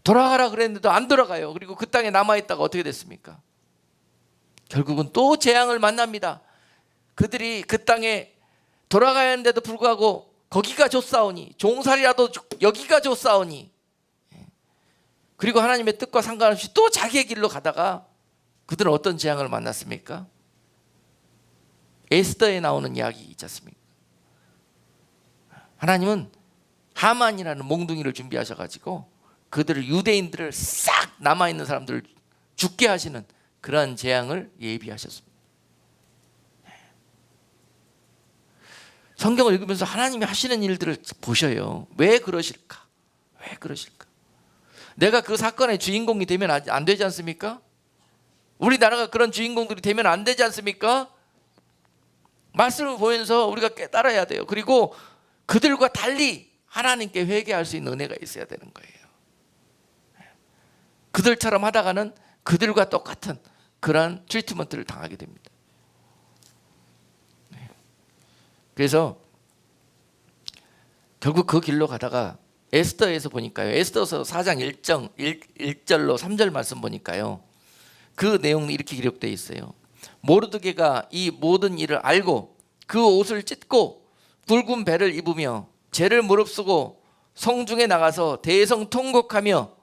돌아가라 그랬는데도 안 돌아가요. 그리고 그 땅에 남아있다가 어떻게 됐습니까? 결국은 또 재앙을 만납니다. 그들이 그 땅에 돌아가야 하는데도 불구하고 거기가 좋사오니, 종살이라도 여기가 좋사오니, 그리고 하나님의 뜻과 상관없이 또 자기의 길로 가다가 그들은 어떤 재앙을 만났습니까? 에스더에 나오는 이야기 있지 않습니까? 하나님은 하만이라는 몽둥이를 준비하셔가지고 그들을, 유대인들을 싹 남아있는 사람들을 죽게 하시는 그러한 재앙을 예비하셨습니다. 성경을 읽으면서 하나님이 하시는 일들을 보셔요. 왜 그러실까? 왜 그러실까? 내가 그 사건의 주인공이 되면 안 되지 않습니까? 우리나라가 그런 주인공들이 되면 안 되지 않습니까? 말씀을 보면서 우리가 깨달아야 돼요. 그리고 그들과 달리 하나님께 회개할 수 있는 은혜가 있어야 되는 거예요. 그들처럼 하다가는 그들과 똑같은 그런 트리트먼트를 당하게 됩니다. 그래서 결국 그 길로 가다가 에스더에서 보니까요, 에스더서 4장 1절로 3절 말씀 보니까요, 그 내용이 이렇게 기록되어 있어요. 모르드게가 이 모든 일을 알고 그 옷을 찢고 굵은 배를 입으며 죄를 무릅쓰고 성중에 나가서 대성통곡하며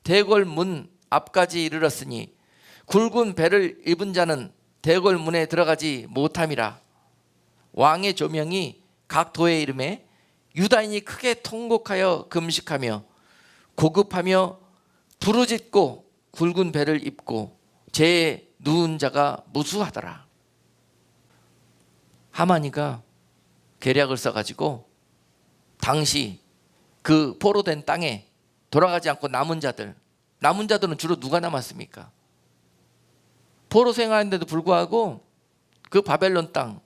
대궐 문 앞까지 이르렀으니 굵은 배를 입은 자는 대궐 문에 들어가지 못함이라. 왕의 조명이 각 도에 이름에 유다인이 크게 통곡하여 금식하며 고급하며 부르짖고 굵은 배를 입고 죄에 누운 자가 무수하더라. 하만이가 계략을 써가지고 당시 그 포로된 땅에 돌아가지 않고 남은 자들은 주로 누가 남았습니까? 포로 생활인데도 불구하고 그 바벨론 땅,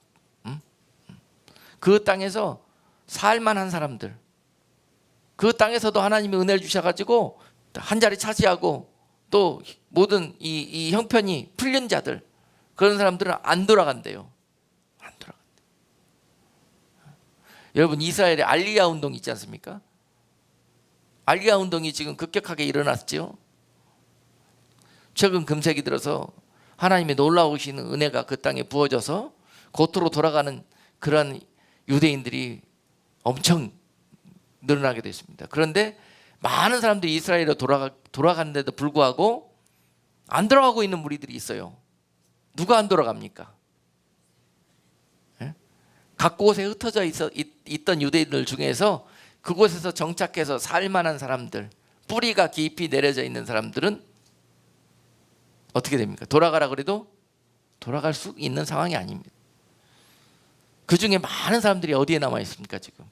그 땅에서 살만한 사람들, 그 땅에서도 하나님이 은혜를 주셔가지고 한 자리 차지하고 또 모든 이 형편이 풀린 자들, 그런 사람들은 안 돌아간대요. 안 돌아간대요. 여러분, 이스라엘의 알리야 운동 있지 않습니까? 알리야 운동이 지금 급격하게 일어났죠. 최근 금세기 들어서 하나님의 놀라우신 은혜가 그 땅에 부어져서 고토로 돌아가는 그런 유대인들이 엄청 늘어나게 됐습니다. 그런데 많은 사람들이 이스라엘로 돌아가는데도 불구하고 안 돌아가고 있는 무리들이 있어요. 누가 안 돌아갑니까? 각 곳에 흩어져 있던 유대인들 중에서 그곳에서 정착해서 살만한 사람들, 뿌리가 깊이 내려져 있는 사람들은 어떻게 됩니까? 돌아가라 그래도 돌아갈 수 있는 상황이 아닙니다. 그 중에 많은 사람들이 어디에 남아 있습니까? 지금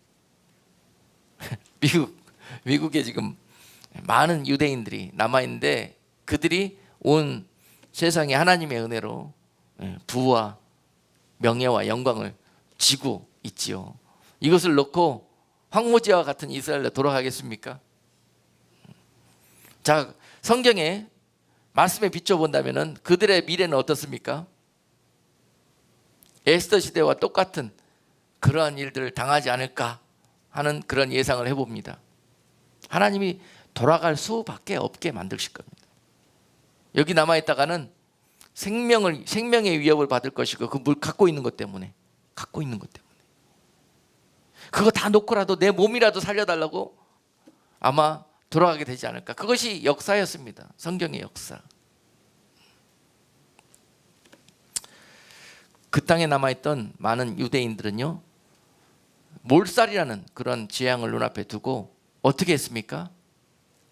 미국에 지금 많은 유대인들이 남아 있는데 그들이 온 세상에 하나님의 은혜로 부와 명예와 영광을 지고 있지요. 이것을 놓고 황무지와 같은 이스라엘로 돌아가겠습니까? 자, 성경에 말씀에 비춰본다면 그들의 미래는 어떻습니까? 에스더 시대와 똑같은 그러한 일들을 당하지 않을까 하는 그런 예상을 해봅니다. 하나님이 돌아갈 수밖에 없게 만드실 겁니다. 여기 남아있다가는 생명의 위협을 받을 것이고, 그 물 갖고 있는 것 때문에 그거 다 놓고라도 내 몸이라도 살려달라고 아마 돌아가게 되지 않을까. 그것이 역사였습니다. 성경의 역사. 그 땅에 남아있던 많은 유대인들은요, 몰살이라는 그런 재앙을 눈앞에 두고 어떻게 했습니까?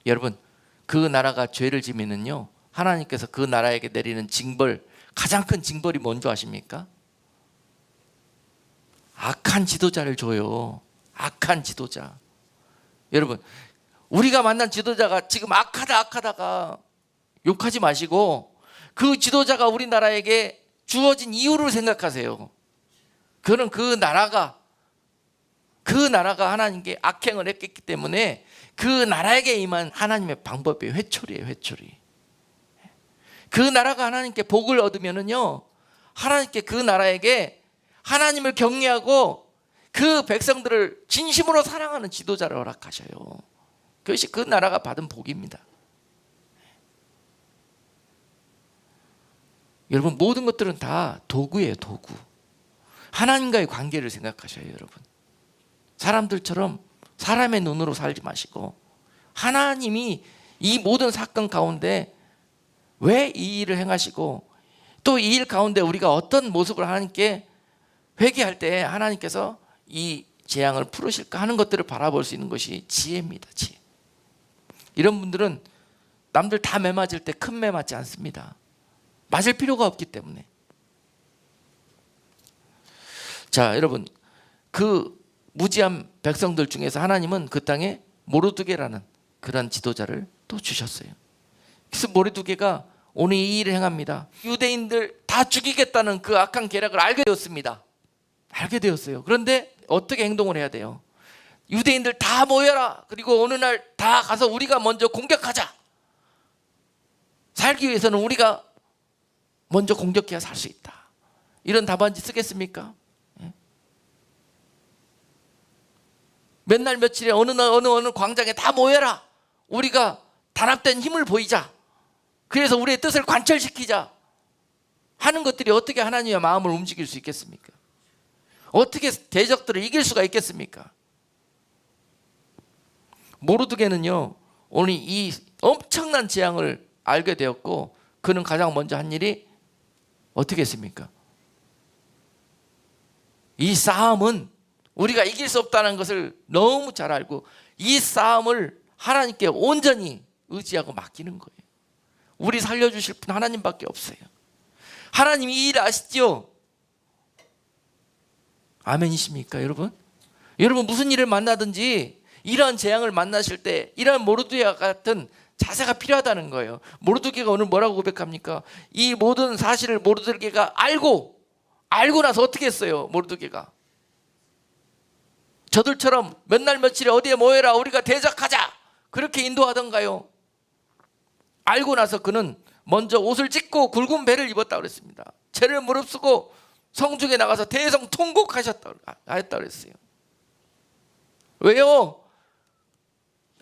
여러분, 그 나라가 죄를 지면은요, 하나님께서 그 나라에게 내리는 징벌, 가장 큰 징벌이 뭔지 아십니까? 악한 지도자를 줘요. 악한 지도자. 여러분, 우리가 만난 지도자가 지금 악하다가 욕하지 마시고 그 지도자가 우리나라에게 주어진 이유를 생각하세요. 그는 그 나라가 그 나라가 하나님께 악행을 했기 때문에 그 나라에게 임한 하나님의 방법이 회초리예요. 회초리. 그 나라가 하나님께 복을 얻으면은요, 하나님께 그 나라에게 하나님을 경외하고 그 백성들을 진심으로 사랑하는 지도자를 허락하셔요. 그것이 그 나라가 받은 복입니다. 여러분, 모든 것들은 다 도구예요. 도구. 하나님과의 관계를 생각하셔요. 여러분, 사람들처럼 사람의 눈으로 살지 마시고 하나님이 이 모든 사건 가운데 왜 이 일을 행하시고 또 이 일 가운데 우리가 어떤 모습을 하나님께 회개할 때 하나님께서 이 재앙을 풀으실까 하는 것들을 바라볼 수 있는 것이 지혜입니다. 지혜. 이런 분들은 남들 다 매 맞을 때 큰 매 맞지 않습니다. 맞을 필요가 없기 때문에. 자, 여러분, 그 무지한 백성들 중에서 하나님은 그 땅에 모르드게라는 그런 지도자를 또 주셨어요. 그래서 모르드게가 오늘 이 일을 행합니다. 유대인들 다 죽이겠다는 그 악한 계략을 알게 되었습니다. 알게 되었어요. 그런데 어떻게 행동을 해야 돼요? 유대인들 다 모여라. 그리고 어느 날 다 가서 우리가 먼저 공격하자. 살기 위해서는 우리가 먼저 공격해야 살 수 있다. 이런 답안지 쓰겠습니까? 맨날 며칠에 어느 광장에 다 모여라. 우리가 단합된 힘을 보이자. 그래서 우리의 뜻을 관철시키자 하는 것들이 어떻게 하나님의 마음을 움직일 수 있겠습니까? 어떻게 대적들을 이길 수가 있겠습니까? 모르드게는요, 오늘 이 엄청난 재앙을 알게 되었고 그는 가장 먼저 한 일이 어떻게 했습니까? 이 싸움은 우리가 이길 수 없다는 것을 너무 잘 알고 이 싸움을 하나님께 온전히 의지하고 맡기는 거예요. 우리 살려주실 분 하나님밖에 없어요. 하나님 이 일 아시죠? 아멘이십니까, 여러분? 여러분, 무슨 일을 만나든지 이러한 재앙을 만나실 때 이러한 모르드게와 같은 자세가 필요하다는 거예요. 모르드게가 오늘 뭐라고 고백합니까? 이 모든 사실을 모르드게가 알고 나서 어떻게 했어요? 모르드게가 저들처럼 몇 날 며칠에 어디에 모여라 우리가 대적하자 그렇게 인도하던가요? 알고 나서 그는 먼저 옷을 찢고 굵은 배를 입었다고 그랬습니다. 죄를 무릅쓰고 성중에 나가서 대성통곡하셨다고 그랬어요. 왜요?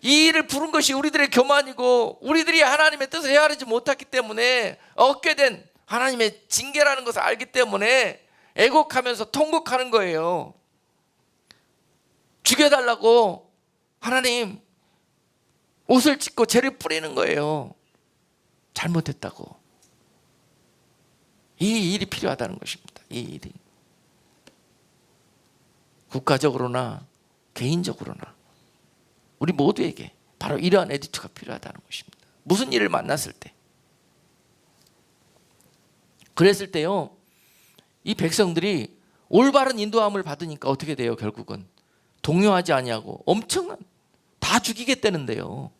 이 일을 부른 것이 우리들의 교만이고 우리들이 하나님의 뜻을 헤아리지 못했기 때문에 얻게 된 하나님의 징계라는 것을 알기 때문에 애곡하면서 통곡하는 거예요. 죽여달라고 하나님 옷을 찢고 죄를 뿌리는 거예요. 잘못했다고. 이 일이 필요하다는 것입니다. 이 일이 국가적으로나 개인적으로나 우리 모두에게 바로 이러한 에디트가 필요하다는 것입니다. 무슨 일을 만났을 때 그랬을 때요, 이 백성들이 올바른 인도함을 받으니까 어떻게 돼요? 결국은 동요하지 아니하고 엄청난 다 죽이겠다는데요.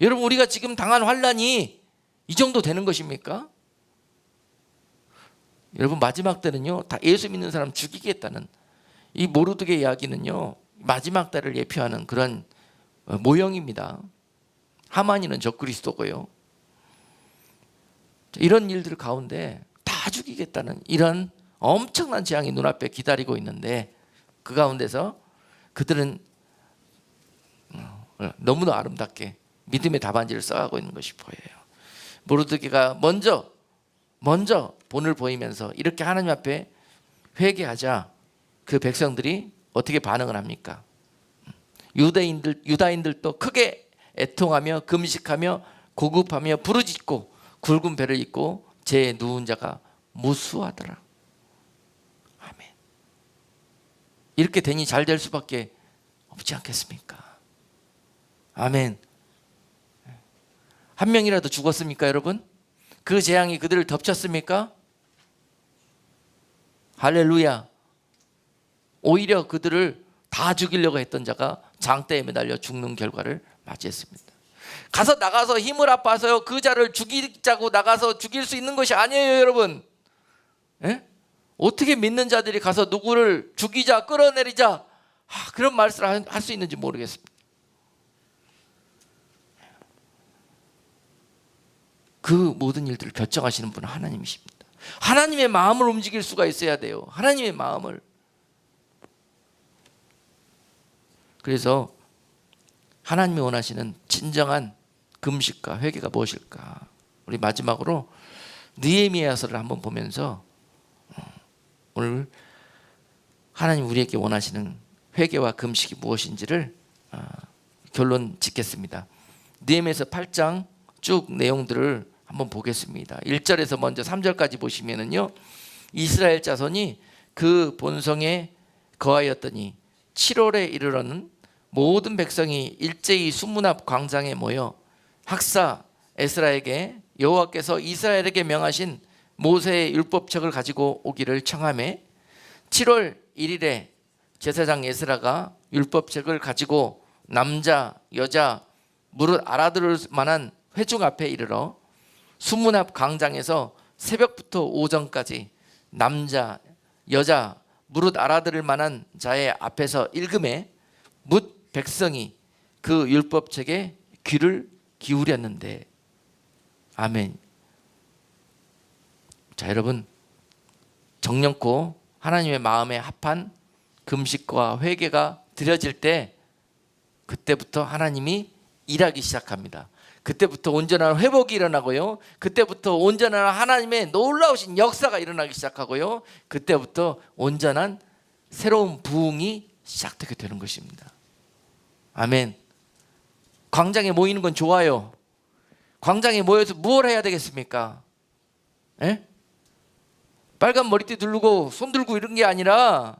여러분, 우리가 지금 당한 환란이 이 정도 되는 것입니까? 여러분, 마지막 때는요 다 예수 믿는 사람 죽이겠다는 이 모르드게 이야기는요 마지막 때를 예표하는 그런 모형입니다. 하만이는 적그리스도고요. 이런 일들 가운데 다 죽이겠다는 이런 엄청난 재앙이 눈앞에 기다리고 있는데 그 가운데서 그들은 너무나 아름답게 믿음의 답안지를 써가고 있는 것이 보여요. 모르드게가 먼저 본을 보이면서 이렇게 하나님 앞에 회개하자 그 백성들이 어떻게 반응을 합니까? 유다인들도 크게 애통하며 금식하며 고급하며 부르짖고 굵은 배를 입고 제 누운 자가 무수하더라. 아멘. 이렇게 되니 잘 될 수밖에 없지 않겠습니까? 아멘. 한 명이라도 죽었습니까, 여러분? 그 재앙이 그들을 덮쳤습니까? 할렐루야. 오히려 그들을 다 죽이려고 했던 자가 장대에 매달려 죽는 결과를 맞이했습니다. 나가서 힘을 합해서 그 자를 죽이자고 나가서 죽일 수 있는 것이 아니에요, 여러분. 에? 어떻게 믿는 자들이 가서 누구를 죽이자 끌어내리자 그런 말씀을 할 수 있는지 모르겠습니다. 그 모든 일들을 결정하시는 분은 하나님이십니다. 하나님의 마음을 움직일 수가 있어야 돼요. 하나님의 마음을. 그래서 하나님이 원하시는 진정한 금식과 회개가 무엇일까? 우리 마지막으로 느헤미야서를 한번 보면서 오늘 하나님 우리에게 원하시는 회개와 금식이 무엇인지를 결론 짓겠습니다. 느헤미야서 8장 쭉 내용들을 한번 보겠습니다. 1절에서 먼저 3절까지 보시면은요, 이스라엘 자손이 그 본성에 거하였더니 7월에 이르러는 모든 백성이 일제히 수문 앞 광장에 모여 학사 에스라에게 여호와께서 이스라엘에게 명하신 모세의 율법책을 가지고 오기를 청하매 7월 1일에 제사장 에스라가 율법책을 가지고 남자 여자 무릇 알아들을 만한 회중 앞에 이르러 수문 앞 광장에서 새벽부터 오전까지 남자 여자 무릇 알아들을 만한 자의 앞에서 읽음에 뭇 백성이 그 율법책에 귀를 기울였는데. 아멘. 자, 여러분, 정령코 하나님의 마음에 합한 금식과 회개가 드려질 때 그때부터 하나님이 일하기 시작합니다. 그때부터 온전한 회복이 일어나고요, 그때부터 온전한 하나님의 놀라우신 역사가 일어나기 시작하고요, 그때부터 온전한 새로운 부흥이 시작되게 되는 것입니다. 아멘. 광장에 모이는 건 좋아요. 광장에 모여서 무엇을 해야 되겠습니까? 에? 빨간 머리띠 두르고 손 들고 이런 게 아니라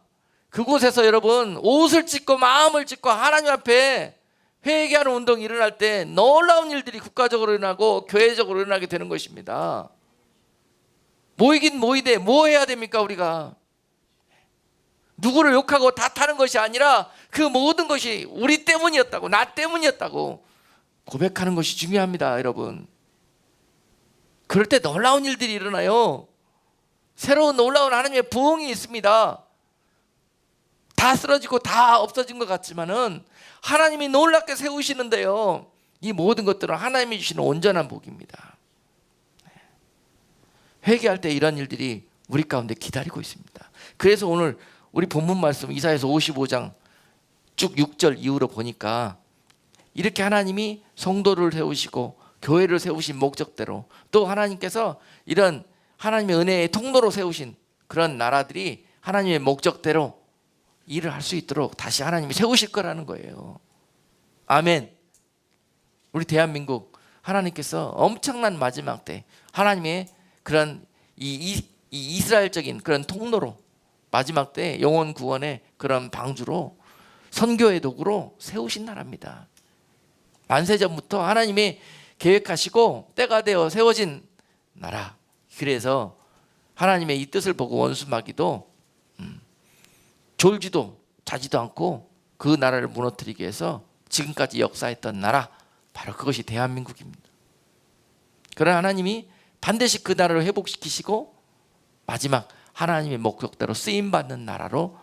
그곳에서 여러분 옷을 찢고 마음을 찢고 하나님 앞에 회개하는 운동이 일어날 때 놀라운 일들이 국가적으로 일어나고 교회적으로 일어나게 되는 것입니다. 모이긴 모이되 뭐 해야 됩니까? 우리가 누구를 욕하고 탓하는 것이 아니라 그 모든 것이 우리 때문이었다고, 나 때문이었다고 고백하는 것이 중요합니다. 여러분, 그럴 때 놀라운 일들이 일어나요. 새로운 놀라운 하나님의 부흥이 있습니다. 다 쓰러지고 다 없어진 것 같지만은 하나님이 놀랍게 세우시는데요, 이 모든 것들은 하나님이 주시는 온전한 복입니다. 회개할 때 이런 일들이 우리 가운데 기다리고 있습니다. 그래서 오늘 우리 본문 말씀 이사야서 55장 쭉 6절 이후로 보니까 이렇게 하나님이 성도를 세우시고 교회를 세우신 목적대로, 또 하나님께서 이런 하나님의 은혜의 통로로 세우신 그런 나라들이 하나님의 목적대로 일을 할 수 있도록 다시 하나님이 세우실 거라는 거예요. 아멘. 우리 대한민국 하나님께서 엄청난 마지막 때 하나님의 그런 이 이스라엘적인 그런 통로로, 마지막 때 영혼 구원의 그런 방주로, 선교의 도구로 세우신 나라입니다. 만세전부터 하나님이 계획하시고 때가 되어 세워진 나라. 그래서 하나님의 이 뜻을 보고 원수마귀도 졸지도 자지도 않고 그 나라를 무너뜨리기 위해서 지금까지 역사했던 나라, 바로 그것이 대한민국입니다. 그러나 하나님이 반드시 그 나라를 회복시키시고 마지막 하나님의 목적대로 쓰임받는 나라로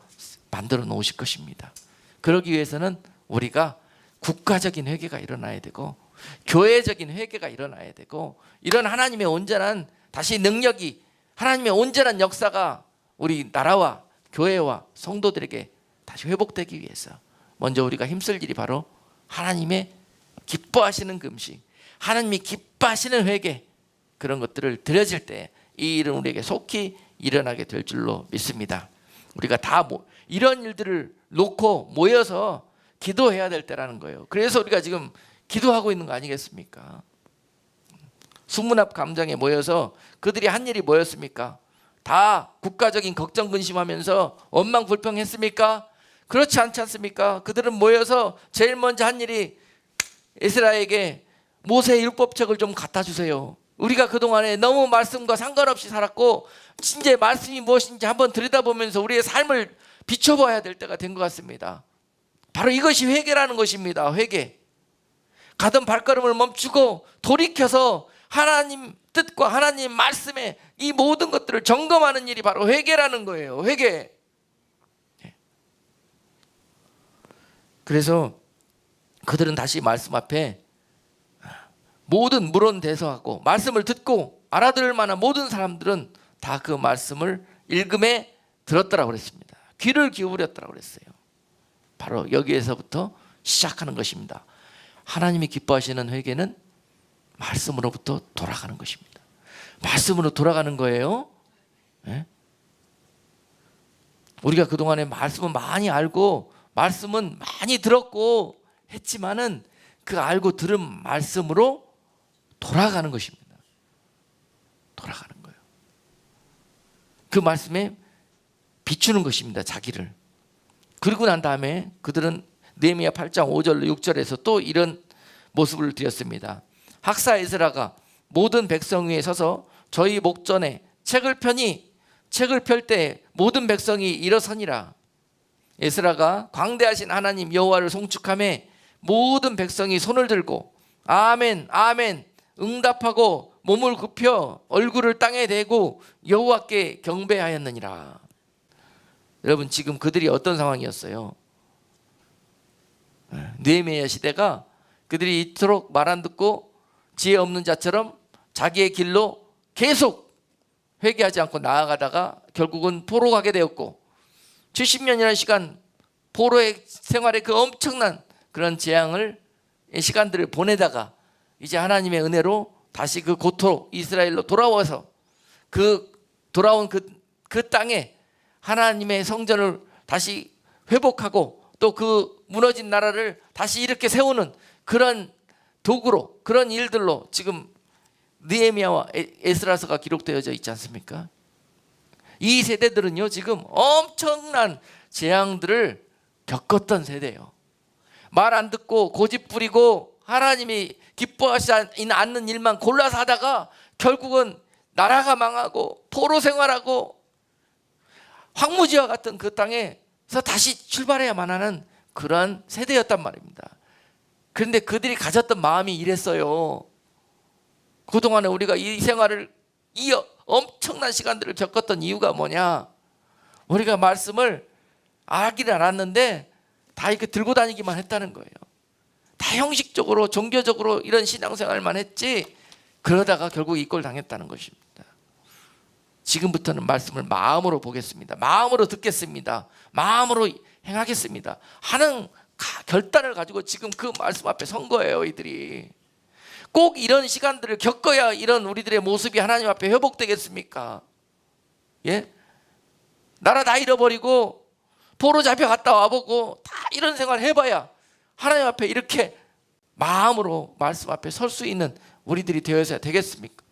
만들어 놓으실 것입니다. 그러기 위해서는 우리가 국가적인 회개가 일어나야 되고 교회적인 회개가 일어나야 되고, 이런 하나님의 온전한 다시 능력이, 하나님의 온전한 역사가 우리 나라와 교회와 성도들에게 다시 회복되기 위해서 먼저 우리가 힘쓸 일이 바로 하나님의 기뻐하시는 금식, 하나님이 기뻐하시는 회개, 그런 것들을 드려질 때 이 일은 우리에게 속히 일어나게 될 줄로 믿습니다. 우리가 다 이런 일들을 놓고 모여서 기도해야 될 때라는 거예요. 그래서 우리가 지금 기도하고 있는 거 아니겠습니까? 수문 앞 광장에 모여서 그들이 한 일이 뭐였습니까? 다 국가적인 걱정 근심하면서 원망 불평했습니까? 그렇지 않지 않습니까? 그들은 모여서 제일 먼저 한 일이 에스라에게 모세의 율법책을 좀 갖다 주세요. 우리가 그동안에 너무 말씀과 상관없이 살았고 진짜 말씀이 무엇인지 한번 들여다보면서 우리의 삶을 비춰봐야 될 때가 된 것 같습니다. 바로 이것이 회개라는 것입니다. 회개. 가던 발걸음을 멈추고 돌이켜서 하나님 뜻과 하나님 말씀에 이 모든 것들을 점검하는 일이 바로 회개라는 거예요. 회개. 그래서 그들은 다시 말씀 앞에 모든 물론대서하고 말씀을 듣고 알아들을 만한 모든 사람들은 다 그 말씀을 읽음에 들었더라고 그랬습니다. 귀를 기울였더라고 그랬어요. 바로 여기에서부터 시작하는 것입니다. 하나님이 기뻐하시는 회개는 말씀으로부터 돌아가는 것입니다. 말씀으로 돌아가는 거예요. 네? 우리가 그동안에 말씀은 많이 알고 말씀은 많이 들었고 했지만은 그 알고 들은 말씀으로 돌아가는 것입니다. 돌아가는 거예요. 그 말씀에 비추는 것입니다. 자기를. 그리고 난 다음에 그들은 느헤미야 8장 5절 6절에서 또 이런 모습을 드렸습니다. 학사 에스라가 모든 백성 위에 서서 저희 목전에 책을 펴니 책을 펼 때 모든 백성이 일어서니라. 에스라가 광대하신 하나님 여호와를 송축하며 모든 백성이 손을 들고 아멘 아멘 응답하고 몸을 굽혀 얼굴을 땅에 대고 여호와께 경배하였느니라. 여러분 지금 그들이 어떤 상황이었어요? 느헤미야 시대가 그들이 이토록 말 안 듣고 지혜 없는 자처럼 자기의 길로 계속 회개하지 않고 나아가다가 결국은 포로 가게 되었고 70년이라는 시간 포로의 생활에 그 엄청난 그런 재앙을 시간들을 보내다가 이제 하나님의 은혜로 다시 그 고토 이스라엘로 돌아와서 돌아온 그 땅에 하나님의 성전을 다시 회복하고 또 그 무너진 나라를 다시 이렇게 세우는 그런 도구로 그런 일들로 지금 느헤미야와 에스라서가 기록되어져 있지 않습니까? 이 세대들은요 지금 엄청난 재앙들을 겪었던 세대예요. 말 안 듣고 고집 부리고 하나님이 기뻐하지 않는 일만 골라서 하다가 결국은 나라가 망하고 포로 생활하고 황무지와 같은 그 땅에서 다시 출발해야만 하는 그러한 세대였단 말입니다. 그런데 그들이 가졌던 마음이 이랬어요. 그동안에 우리가 이 생활을 이 엄청난 시간들을 겪었던 이유가 뭐냐? 우리가 말씀을 알기는 알았는데 다 이렇게 들고 다니기만 했다는 거예요. 다 형식적으로 종교적으로 이런 신앙생활만 했지 그러다가 결국 이꼴 당했다는 것입니다. 지금부터는 말씀을 마음으로 보겠습니다. 마음으로 듣겠습니다. 마음으로 행하겠습니다 하는 결단을 가지고 지금 그 말씀 앞에 선 거예요. 이들이 꼭 이런 시간들을 겪어야 이런 우리들의 모습이 하나님 앞에 회복되겠습니까? 예? 나라 다 잃어버리고 포로 잡혀 갔다 와보고 다 이런 생활 해봐야 하나님 앞에 이렇게 마음으로 말씀 앞에 설 수 있는 우리들이 되어야 되겠습니까?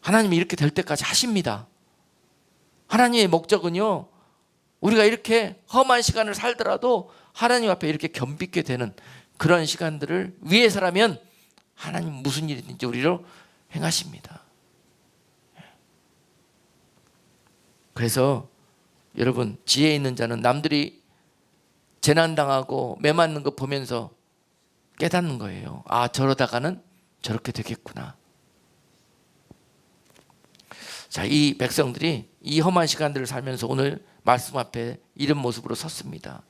하나님이 이렇게 될 때까지 하십니다. 하나님의 목적은요 우리가 이렇게 험한 시간을 살더라도 하나님 앞에 이렇게 겸비게 되는 그런 시간들을 위해서라면 하나님 무슨 일이든지 우리로 행하십니다. 그래서 여러분 지혜 있는 자는 남들이 재난당하고 매 맞는 거 보면서 깨닫는 거예요. 아 저러다가는 저렇게 되겠구나. 자, 이 백성들이 이 험한 시간들을 살면서 오늘 말씀 앞에 이런 모습으로 섰습니다.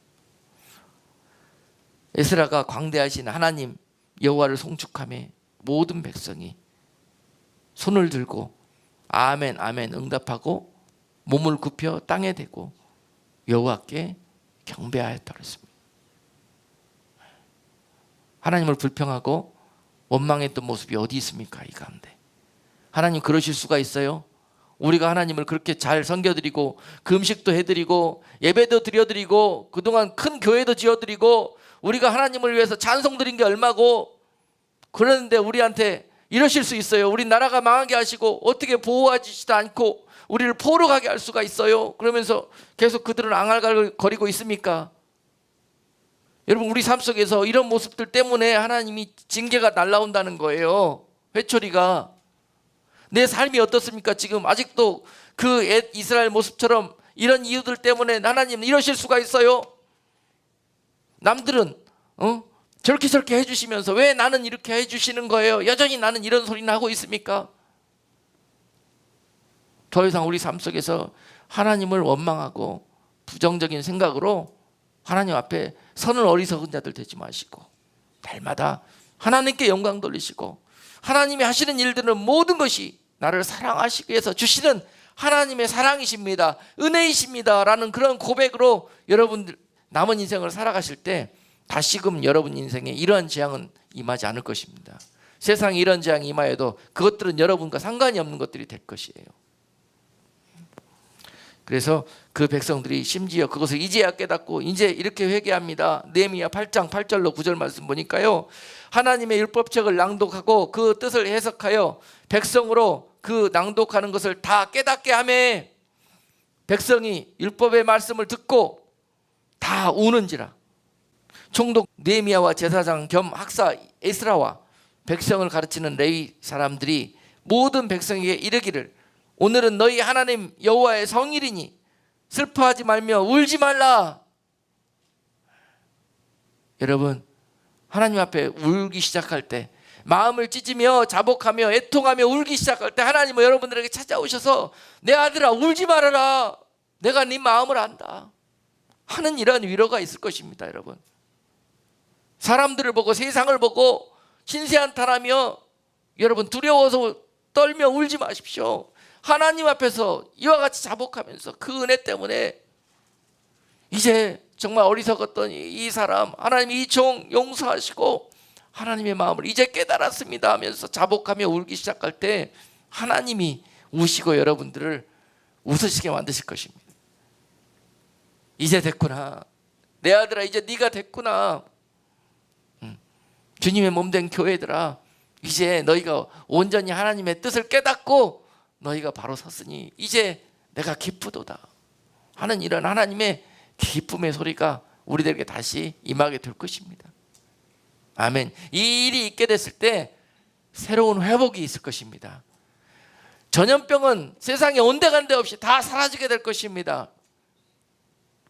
에스라가 광대하신 하나님 여호와를 송축하며 모든 백성이 손을 들고 아멘 아멘 응답하고 몸을 굽혀 땅에 대고 여호와께 경배하였다 그랬습니다. 하나님을 불평하고 원망했던 모습이 어디 있습니까? 이 가운데 하나님 그러실 수가 있어요? 우리가 하나님을 그렇게 잘 섬겨드리고 금식도 해드리고 예배도 드려드리고 그동안 큰 교회도 지어드리고 우리가 하나님을 위해서 찬송 드린 게 얼마고 그러는데 우리한테 이러실 수 있어요? 우리 나라가 망하게 하시고 어떻게 보호하시지도 않고 우리를 포로 가게 할 수가 있어요? 그러면서 계속 그들은 앙알거리고 있습니까? 여러분 우리 삶 속에서 이런 모습들 때문에 하나님이 징계가 날라온다는 거예요. 회초리가. 내 삶이 어떻습니까? 지금 아직도 그 이스라엘 모습처럼 이런 이유들 때문에 하나님 이러실 수가 있어요? 남들은 저렇게 해주시면서 왜 나는 이렇게 해주시는 거예요? 여전히 나는 이런 소리는 하고 있습니까? 더 이상 우리 삶 속에서 하나님을 원망하고 부정적인 생각으로 하나님 앞에 서는 어리석은 자들 되지 마시고 날마다 하나님께 영광 돌리시고 하나님이 하시는 일들은 모든 것이 나를 사랑하시기 위해서 주시는 하나님의 사랑이십니다, 은혜이십니다 라는 그런 고백으로 여러분들 남은 인생을 살아가실 때 다시금 여러분 인생에 이러한 재앙은 임하지 않을 것입니다. 세상에 이런 재앙이 임하여도 그것들은 여러분과 상관이 없는 것들이 될 것이에요. 그래서 그 백성들이 심지어 그것을 이제야 깨닫고 이제 이렇게 회개합니다. 느헤미야 8장 8절로 9절 말씀 보니까요, 하나님의 율법책을 낭독하고 그 뜻을 해석하여 백성으로 그 낭독하는 것을 다 깨닫게 하며 백성이 율법의 말씀을 듣고 다 우는지라. 총독 느헤미야와 제사장 겸 학사 에스라와 백성을 가르치는 레위 사람들이 모든 백성에게 이르기를 오늘은 너희 하나님 여호와의 성일이니 슬퍼하지 말며 울지 말라. 여러분, 하나님 앞에 울기 시작할 때, 마음을 찢으며 자복하며 애통하며 울기 시작할 때 하나님은 여러분들에게 찾아오셔서 내 아들아 울지 말아라, 내가 네 마음을 안다 하는 이런 위로가 있을 것입니다. 여러분, 사람들을 보고 세상을 보고 신세한탄하며 여러분 두려워서 떨며 울지 마십시오. 하나님 앞에서 이와 같이 자복하면서 그 은혜 때문에 이제 정말 어리석었던 이 사람, 하나님이 이 종 용서하시고 하나님의 마음을 이제 깨달았습니다 하면서 자복하며 울기 시작할 때 하나님이 우시고 여러분들을 웃으시게 만드실 것입니다. 이제 됐구나, 내 아들아 이제 네가 됐구나, 주님의 몸된 교회들아 이제 너희가 온전히 하나님의 뜻을 깨닫고 너희가 바로 섰으니 이제 내가 기쁘도다 하는 이런 하나님의 기쁨의 소리가 우리들에게 다시 임하게 될 것입니다. 아멘. 이 일이 있게 됐을 때 새로운 회복이 있을 것입니다. 전염병은 세상에 온데간데 없이 다 사라지게 될 것입니다.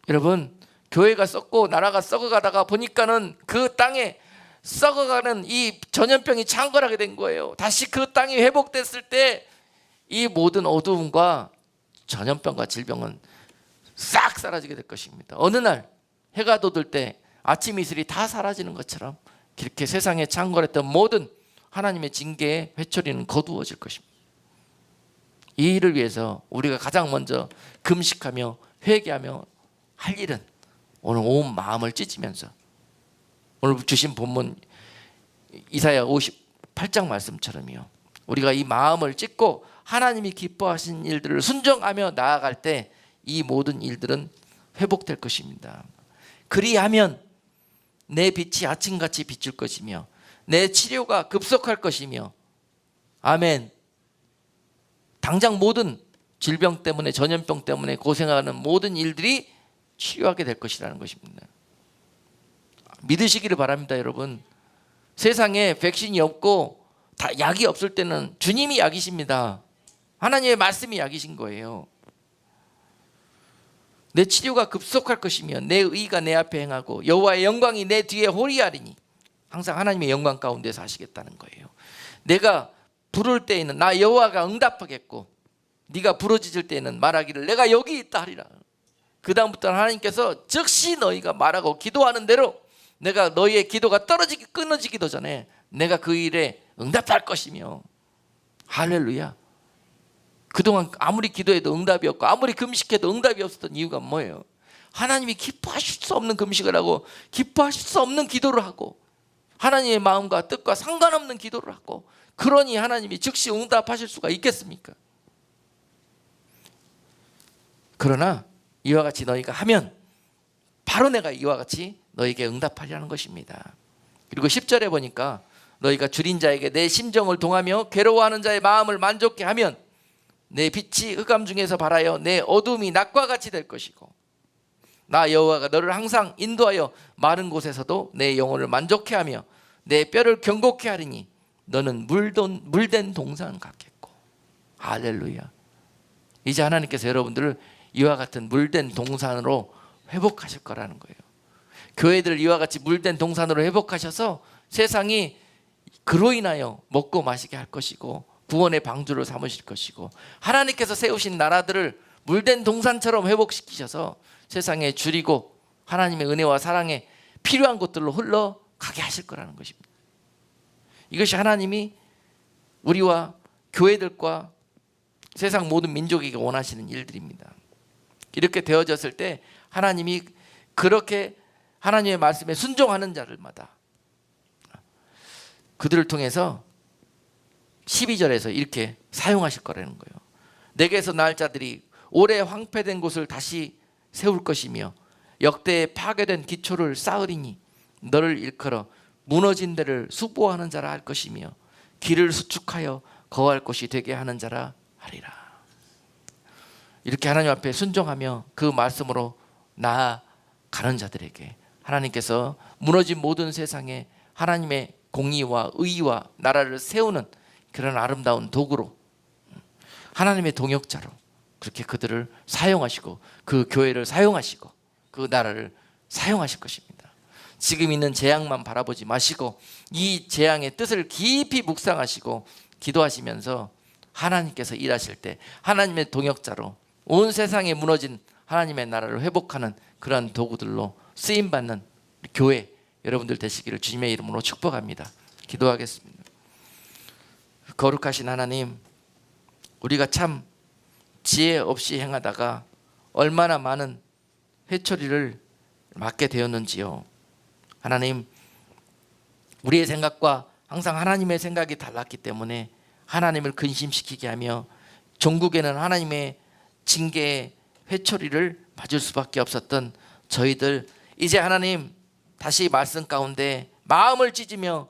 여러분, 교회가 썩고 나라가 썩어가다가 보니까는 그 땅에 썩어가는 이 전염병이 창궐하게 된 거예요. 다시 그 땅이 회복됐을 때 이 모든 어두움과 전염병과 질병은 싹 사라지게 될 것입니다. 어느 날 해가 돋을 때 아침 이슬이 다 사라지는 것처럼 그렇게 세상에 창궐했던 모든 하나님의 징계의 회초리는 거두어질 것입니다. 이 일을 위해서 우리가 가장 먼저 금식하며 회개하며 할 일은 오늘 온 마음을 찢으면서 오늘 주신 본문 이사야 58장 말씀처럼요, 우리가 이 마음을 찢고 하나님이 기뻐하신 일들을 순종하며 나아갈 때 이 모든 일들은 회복될 것입니다. 그리하면 내 빛이 아침같이 비출 것이며 내 치료가 급속할 것이며, 아멘. 당장 모든 질병 때문에 전염병 때문에 고생하는 모든 일들이 치료하게 될 것이라는 것입니다. 믿으시기를 바랍니다. 여러분, 세상에 백신이 없고 다 약이 없을 때는 주님이 약이십니다. 하나님의 말씀이 약이신 거예요. 내 치료가 급속할 것이며 내 의가 내 앞에 행하고 여호와의 영광이 내 뒤에 호리하리니, 항상 하나님의 영광 가운데서 하시겠다는 거예요. 내가 부를 때에는 나 여호와가 응답하겠고 네가 부르짖을 때에는 말하기를 내가 여기 있다 하리라. 그 다음부터는 하나님께서 즉시 너희가 말하고 기도하는 대로 내가 너희의 기도가 끊어지기도 전에 내가 그 일에 응답할 것이며, 할렐루야. 그동안 아무리 기도해도 응답이 없고 아무리 금식해도 응답이 없었던 이유가 뭐예요? 하나님이 기뻐하실 수 없는 금식을 하고 기뻐하실 수 없는 기도를 하고 하나님의 마음과 뜻과 상관없는 기도를 하고, 그러니 하나님이 즉시 응답하실 수가 있겠습니까? 그러나 이와 같이 너희가 하면 바로 내가 이와 같이 너희에게 응답하리라는 것입니다. 그리고 10절에 보니까 너희가 줄인 자에게 내 심정을 동하며 괴로워하는 자의 마음을 만족케 하면 내 빛이 흑암 중에서 발하여 내 어둠이 낮과 같이 될 것이고 나 여호와가 너를 항상 인도하여 마른 곳에서도 내 영혼을 만족케 하며 내 뼈를 견고케 하리니 너는 물된 동산 같겠고. 할렐루야. 이제 하나님께서 여러분들을 이와 같은 물된 동산으로 회복하실 거라는 거예요. 교회들을 이와 같이 물된 동산으로 회복하셔서 세상이 그로 인하여 먹고 마시게 할 것이고 구원의 방주를 삼으실 것이고 하나님께서 세우신 나라들을 물된 동산처럼 회복시키셔서 세상에 주리고 하나님의 은혜와 사랑에 필요한 것들로 흘러가게 하실 거라는 것입니다. 이것이 하나님이 우리와 교회들과 세상 모든 민족에게 원하시는 일들입니다. 이렇게 되어졌을 때 하나님이 그렇게 하나님의 말씀에 순종하는 자들마다 그들을 통해서 12절에서 이렇게 사용하실 거라는 거예요. 내게서 날 자들이 오래 황폐된 곳을 다시 세울 것이며 역대에 파괴된 기초를 쌓으리니 너를 일컬어 무너진 데를 수보하는 자라 할 것이며 길을 수축하여 거할 곳이 되게 하는 자라 하리라. 이렇게 하나님 앞에 순종하며 그 말씀으로 나아가는 자들에게 하나님께서 무너진 모든 세상에 하나님의 공의와 의와 나라를 세우는 그런 아름다운 도구로, 하나님의 동역자로 그렇게 그들을 사용하시고 그 교회를 사용하시고 그 나라를 사용하실 것입니다. 지금 있는 재앙만 바라보지 마시고 이 재앙의 뜻을 깊이 묵상하시고 기도하시면서 하나님께서 일하실 때 하나님의 동역자로 온 세상에 무너진 하나님의 나라를 회복하는 그러한 도구들로 쓰임받는 교회 여러분들 되시기를 주님의 이름으로 축복합니다. 기도하겠습니다. 거룩하신 하나님, 우리가 참 지혜 없이 행하다가 얼마나 많은 회초리를 맞게 되었는지요. 하나님, 우리의 생각과 항상 하나님의 생각이 달랐기 때문에 하나님을 근심시키게 하며 종국에는 하나님의 징계의 회초리를 맞을 수밖에 없었던 저희들, 이제 하나님 다시 말씀 가운데 마음을 찢으며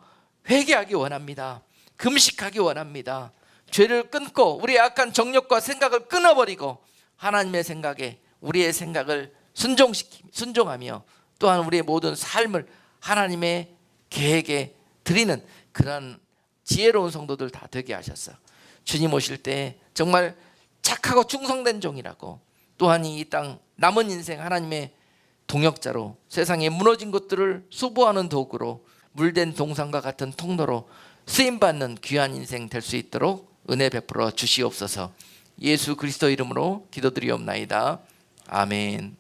회개하기 원합니다. 금식하기 원합니다. 죄를 끊고 우리의 악한 정욕과 생각을 끊어버리고 하나님의 생각에 우리의 생각을 순종하며 또한 우리의 모든 삶을 하나님의 계획에 드리는 그런 지혜로운 성도들 다 되게 하셨어. 주님 오실 때 정말 착하고 충성된 종이라고, 또한 이 땅 남은 인생 하나님의 동역자로 세상에 무너진 것들을 수보하는 도구로 물된 동산과 같은 통로로 쓰임받는 귀한 인생 될 수 있도록 은혜 베풀어 주시옵소서. 예수 그리스도 이름으로 기도드리옵나이다. 아멘.